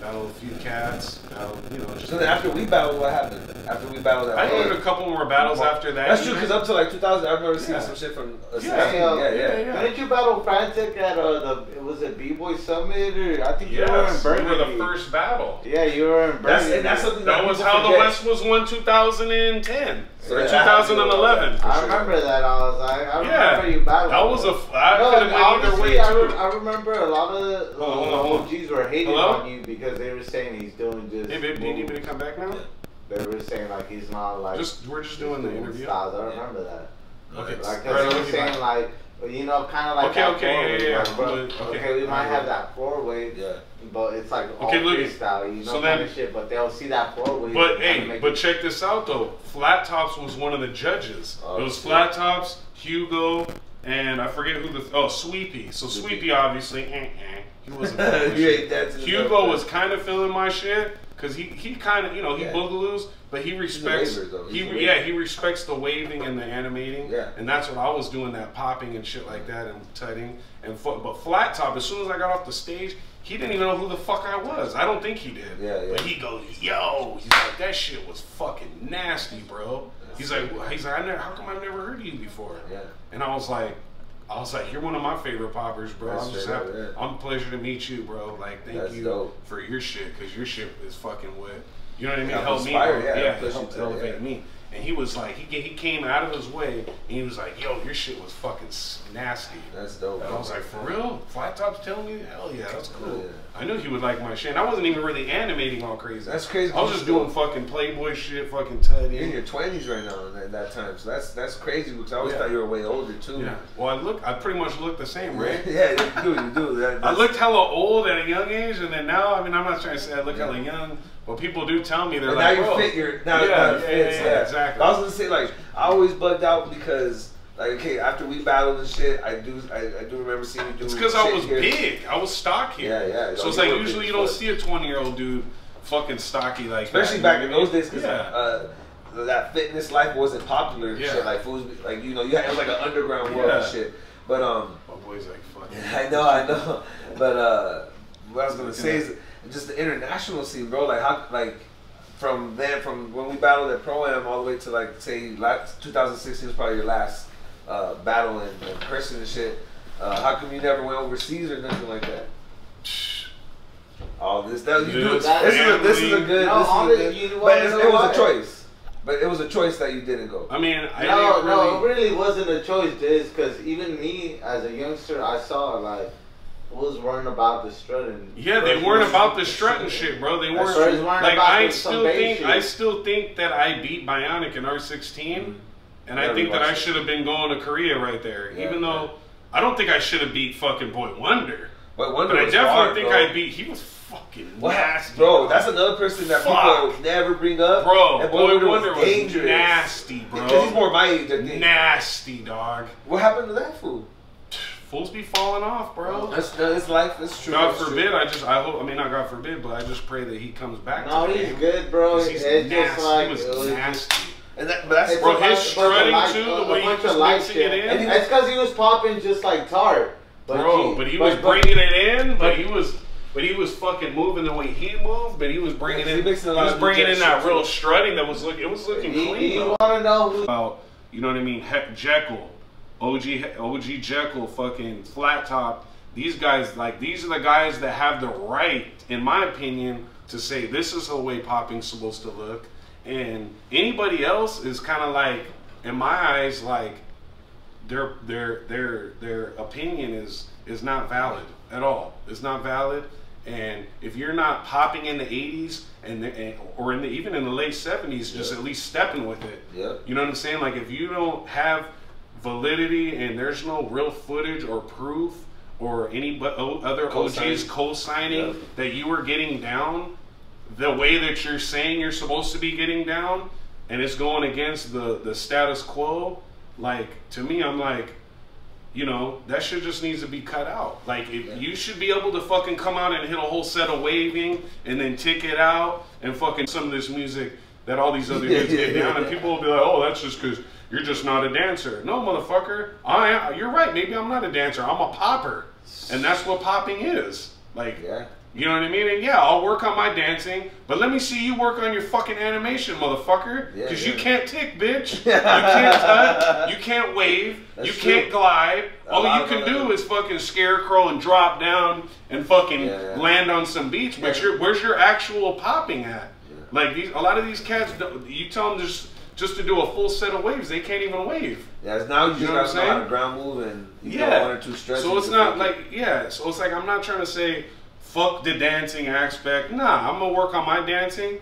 battle a few cats, just... So then after we battled, what happened? After we battled that... I did a couple more battles after that. That's true, because up to like 2000, I remember seeing some shit from... Didn't you battle Frantic at was it B-Boy Summit, or I think you were in Burgundy? We were the first battle. Yeah, you were in Burgundy. That's something that was how the West was won 2010. So 2011. I remember that. I remember you battling. That was I could have went either way too. I remember a lot of OGs were hating on you because they were saying he's doing just. Hey babe, do you need me to come back now? They were saying like he's not like. We're just doing the interview. Styles. I remember that. Okay. Like they were saying like. You know, kind of like okay, we might have that four-way, but it's like all freestyle, you know, kind of shit. But they'll see that four-way. But hey, check this out though. Flat Tops was one of the judges. It was Flat Tops, Hugo, and I forget who Sweepy. So Sweepy obviously, he wasn't. Hugo was kind of feeling my shit. Cause he kind of he boogaloos, but he respects he respects the waving and the animating, and that's what I was doing, that popping and shit like that and tutting but Flat Top, as soon as I got off the stage, he didn't even know who the fuck I was. I don't think he did. But he goes, yo, he's like, that shit was fucking nasty, bro. He's like, how come I've never heard of you before? And I was like, you're one of my favorite poppers, bro. I'm just happy. I'm a pleasure to meet you, bro. Like, thank you for your shit, because your shit is fucking what, you know what I mean? Help me. Help elevate me. And he was like, he came out of his way, and he was like, yo, your shit was fucking nasty. That's dope. And I was like, for real? Flat Top's telling me? Hell yeah, that's cool. I knew he would like my shit. And I wasn't even really animating all crazy. That's crazy. I was just doing fucking Playboy shit, fucking tutting. You're in your 20s right now at that time, so that's crazy, because I always thought you were way older too. Yeah. Well, I pretty much look the same, right? Yeah, you do. I looked hella old at a young age, and then now, I mean, I'm not trying to say I look hella young, but people do tell me, they're like, now you fit now it fits. Exactly. I was gonna say, like, I always bugged out because, like, okay, after we battled and shit, I do remember seeing you do. It's because I was big. I was stocky. Yeah. So it's like usually you don't see a 20-year-old dude fucking stocky like that. Especially back in those days, because that fitness life wasn't popular. Shit, like fools, like, you know, it was like an underground world and shit. But my boy's like fucking. I know. But what I was gonna say is just the international scene, bro. Like how, like from when we battled at Pro-Am all the way to like say 2016 was probably your last battle in person and shit. How come you never went overseas or nothing like that? Oh, this is a good. But it was a choice. But it was a choice that you didn't go. I mean, it really wasn't a choice, Diz, because even me as a youngster, I saw like was worrying about the strutting. Yeah, they weren't about the strutting shit, bro. They weren't like I still think that I beat Bionic in R16, and I think that I should have been going to Korea right there, even though I don't think I should have beat fucking Boy Wonder. But I definitely think I beat. He was fucking nasty, bro. That's another person that people never bring up, bro. And Boy Wonder was dangerous. Nasty, bro. Because he's more my age, I think. Nasty, dog. What happened to that fool? Fools be falling off, bro. That's life. That's true. God forbid. I hope. I mean, not God forbid, but I just pray that he comes back. No, he's good, bro. He's nasty. He was nasty. And but that's bro. His strutting too, the way he was mixing it in. And it's because he was popping just like Tart. But he was bringing it in. But he was fucking moving the way he moved. But he was bringing in. He was bringing in that real strutting that was looking. It was looking clean. You want to know who? About, you know what I mean? Jekyll. OG Jekyll, fucking Flat Top. These guys, these are the guys that have the right, in my opinion, to say this is the way popping's supposed to look. And anybody else is kind of like, in my eyes, like their opinion is not valid at all. It's not valid. And if you're not popping in the 80s or even in the late 70s, just at least stepping with it. You know what I'm saying? Like if you don't have validity and there's no real footage or proof or any other OGs co-signing that you were getting down the way that you're saying you're supposed to be getting down, and it's going against the status quo, like, to me, I'm like, you know, that shit just needs to be cut out. Like, you should be able to fucking come out and hit a whole set of waving and then tick it out and fucking some of this music that all these other dudes get down, and people will be like, oh, that's just because you're just not a dancer. No, motherfucker. You're right. Maybe I'm not a dancer. I'm a popper. And that's what popping is. Like, you know what I mean? And yeah, I'll work on my dancing, but let me see you work on your fucking animation, motherfucker. Because you can't tick, bitch. You can't tut. You can't wave. You can't glide. All you can do is fucking scarecrow and drop down and fucking land on some beats. But where's your actual popping at? Like, a lot of these cats, you tell them just to do a full set of waves, they can't even wave. Yeah, now you just gotta know how to ground move and you know, one or two stretches. So it's not like, so it's like, I'm not trying to say, fuck the dancing aspect. Nah, I'm gonna work on my dancing.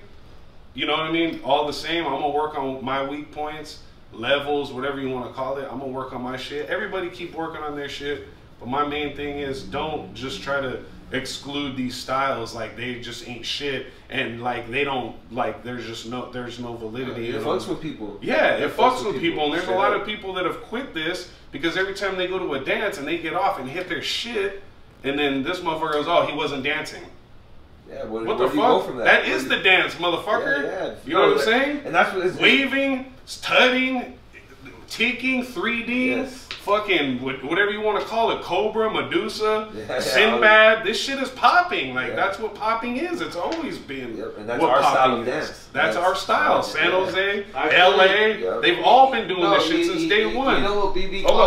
You know what I mean? All the same, I'm gonna work on my weak points, levels, whatever you wanna call it. I'm gonna work on my shit. Everybody keep working on their shit. But my main thing is, don't just try to exclude these styles like they just ain't shit, and like they don't, like there's no validity. It fucks with people. Yeah, it fucks with people, and there's a lot of people that have quit this because every time they go to a dance and they get off and hit their shit, and then this motherfucker goes, oh, he wasn't dancing. Yeah, what the fuck? That is the dance, motherfucker. You know what I'm saying? And that's what it's waving, tutting, ticking, 3D. Fucking whatever you want to call it, Cobra, Medusa, Sinbad. This shit is popping. Like that's what popping is. It's always been. And that's our style of dance. That's our style. San Jose, LA. They've all been doing this shit since day one. You know what BB Hold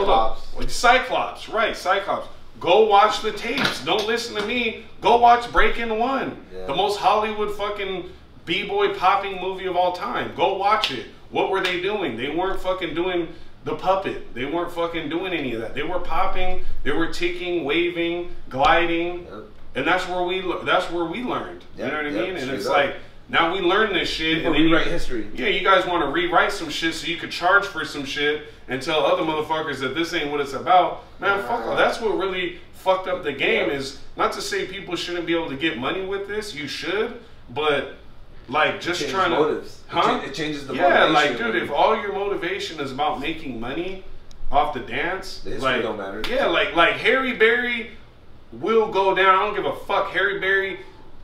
on. Cyclops, right? Cyclops. Go watch the tapes. Don't listen to me. Go watch Breaking One, the most Hollywood fucking b-boy popping movie of all time. Go watch it. What were they doing? They weren't fucking doing the puppet. They weren't fucking doing any of that. They were popping, they were ticking, waving, gliding, and that's where we learned. You know what I mean? And it's like, now we learn this shit, and then rewrite history. Yeah, you guys want to rewrite some shit so you could charge for some shit and tell other motherfuckers that this ain't what it's about. Man, fuck all. That's what really fucked up the game. Is not to say people shouldn't be able to get money with this. You should, but like just trying to motives. It changes the motivation. Yeah, like dude, if all your motivation is about making money off the dance, the history don't matter. Yeah, like Harry Berry will go down. I don't give a fuck. Harry Berry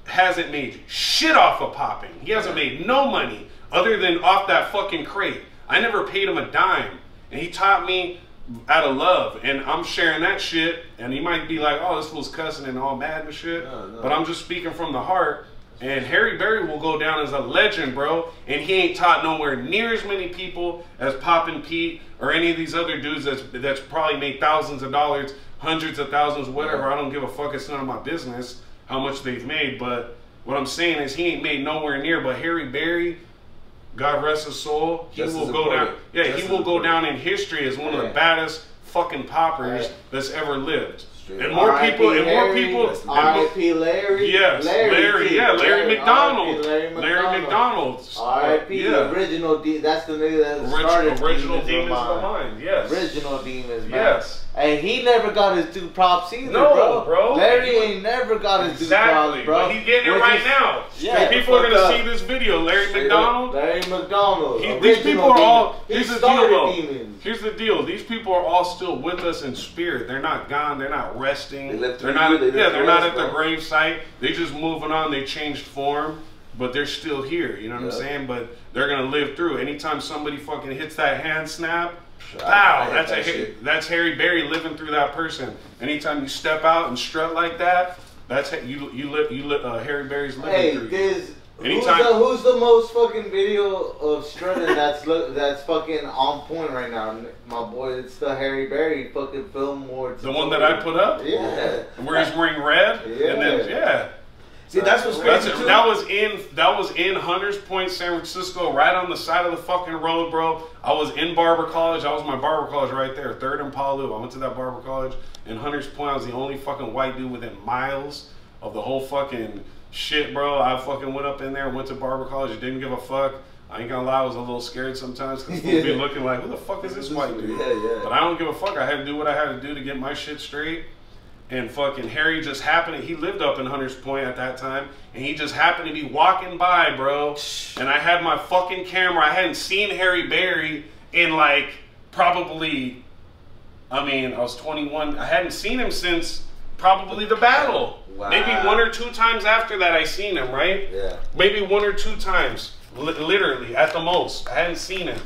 hasn't made shit off of popping. He hasn't made no money other than off that fucking crate. I never paid him a dime, and he taught me out of love, and I'm sharing that shit, and he might be like, oh, this fool's cussing and all mad and shit, but I'm just speaking from the heart. And Harry Berry will go down as a legend, bro, and he ain't taught nowhere near as many people as Poppin' Pete or any of these other dudes that's probably made thousands of dollars, hundreds of thousands, whatever. I don't give a fuck, it's none of my business how much they've made, but what I'm saying is he ain't made nowhere near. But Harry Berry, God rest his soul, he will go down. Yeah, he will go down in history as one of the baddest fucking poppers that's ever lived. And more people, R.I.P. Larry. Yes, Larry. Yeah, Larry McDonald. Larry McDonald. R.I.P. Original D. That's the nigga that started original Demons of the Mind. Yes. Original Demons, man. Yes. And he never got his due props either, no, bro. Larry ain't never got his due props, bro. But he's getting it right now. Yeah, people are gonna see this video. Larry McDonald. Larry McDonald. These people are all. Here's the deal. Here's the deal. These people are all still with us in spirit. They're not gone. They're not resting. They're not at the grave site. They just moving on. They changed form, but they're still here. You know what I'm saying? But they're gonna live through. Anytime somebody fucking hits that hand snap. Wow, that's Harry Berry living through that person. Anytime you step out and strut like that, that's Harry Berry's living through. Who's the most fucking video of strutting that's fucking on point right now? My boy, it's the Harry Berry fucking film awards. The one that I put up? Yeah. Where he's wearing red? Yeah. And then, See, that's what's crazy too. That was in Hunters Point, San Francisco, right on the side of the fucking road, bro. I was in barber college. I was my barber college right there, 3rd and Palu. I went to that barber college in Hunters Point. I was the only fucking white dude within miles of the whole fucking shit, bro. I fucking went up in there, went to barber college, didn't give a fuck. I ain't gonna lie, I was a little scared sometimes because people be looking like, who the fuck is this white dude? But I don't give a fuck. I had to do what I had to do to get my shit straight. And fucking Harry just happened, he lived up in Hunters Point at that time, and he just happened to be walking by, bro. And I had my fucking camera. I hadn't seen Harry Berry in like probably, I was 21. I hadn't seen him since probably the battle. Wow. Maybe 1 or 2 times after that I seen him, right? Yeah. Maybe 1 or 2 times, literally, at the most. I hadn't seen him.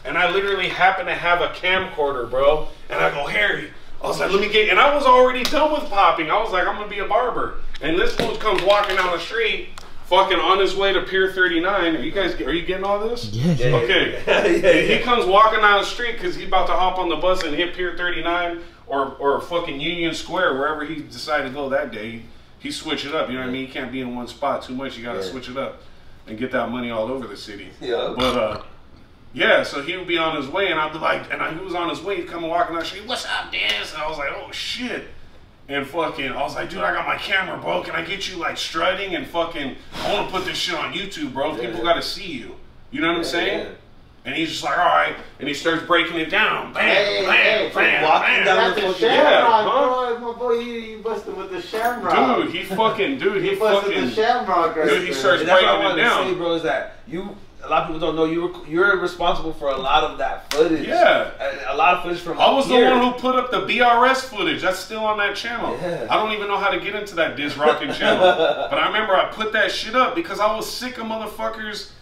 And I literally happened to have a camcorder, bro. And I go, Harry. I was like, let me get, and I was already done with popping. I was like, I'm gonna be a barber. And this fool comes walking down the street, fucking on his way to Pier 39. Are you getting all this? Yeah. Okay. He comes walking down the street because he's about to hop on the bus and hit Pier 39 or fucking Union Square, wherever he decided to go that day. He switched it up, you know what I mean? You can't be in one spot too much. You gotta switch it up and get that money all over the city. Yeah. But yeah, so he would be on his way, and I'd be like, he was on his way, he'd come walking down the street, what's up, Dez? And I was like, oh shit. And fucking, I was like, dude, I got my camera, bro. Can I get you like strutting and fucking, I want to put this shit on YouTube, bro. People got to see you. You know what I'm saying? And he's just like, all right. And he starts breaking it down. Bam, bam. Walking down the shamrock, bro. My boy, you busted with the shamrock. Dude, he busted the shamrock right Dude, he starts breaking it down. Say, bro, is that a lot of people don't know you're responsible for a lot of that footage. Yeah. A lot of footage from I was the one who put up the BRS footage. That's still on that channel. Yeah. I don't even know how to get into that Diz Rockin' channel. But I remember I put that shit up because I was sick of motherfuckers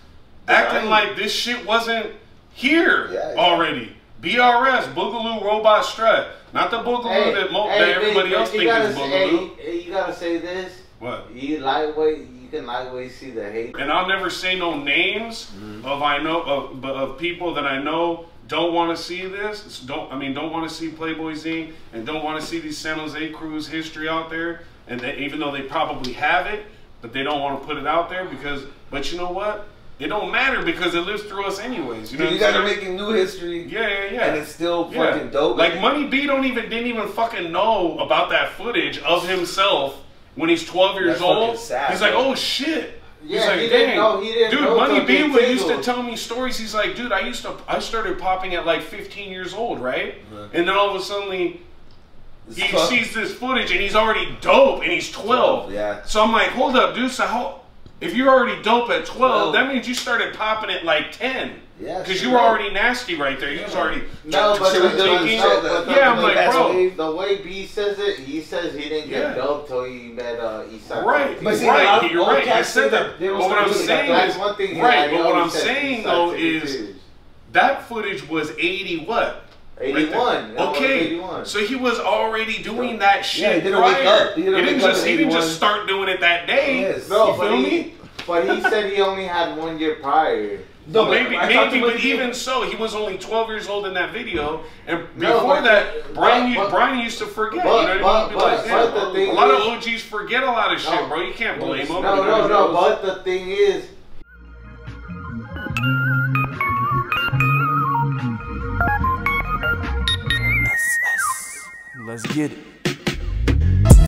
acting like this shit wasn't here already. BRS, Boogaloo Robot Strut. Not the Boogaloo that everybody else thinks is Boogaloo. Hey, you gotta say this. What? You can lightweight see the hate. And I'll never say no names of people that I know don't want to see this. Don't want to see Playboy Zing and don't want to see these San Jose crews history out there. And even though they probably have it, but they don't want to put it out there but you know what? It don't matter because it lives through us anyways. You know, you guys are making new history. Yeah. And it's still fucking dope. Like Money B didn't even fucking know about that footage of himself when he's 12 years old. Sad, he's like, oh shit. Yeah, he's like, he dang. didn't dude, know Money B used to tell me stories. He's like, dude, I started popping at like 15 years old, right? And then all of a sudden he sees this footage and he's already dope and he's 12. Yeah. So I'm like, hold up, dude. So if you're already dope at 12, that means you started popping at like 10. Yeah, because you were already nasty right there. You was already I'm like, bro. The way B says it, he says he didn't get dope till he met Eastside. Right, but see, you're right. I said that. But what I'm saying is, but what I'm saying though is that footage was 80 what? 81. Okay, 81. so he was already doing that shit Yeah, he didn't prior. wake up. He didn't just start doing it that day. Yes. No, you feel me? But he said he only had 1 year prior. No, maybe, but even so, he was only 12 years old in that video, and before Brian used to forget. But, you know what I mean? but the thing a lot of OGs forget a lot of shit, bro. You can't blame them. No. But the thing is, Let's get it.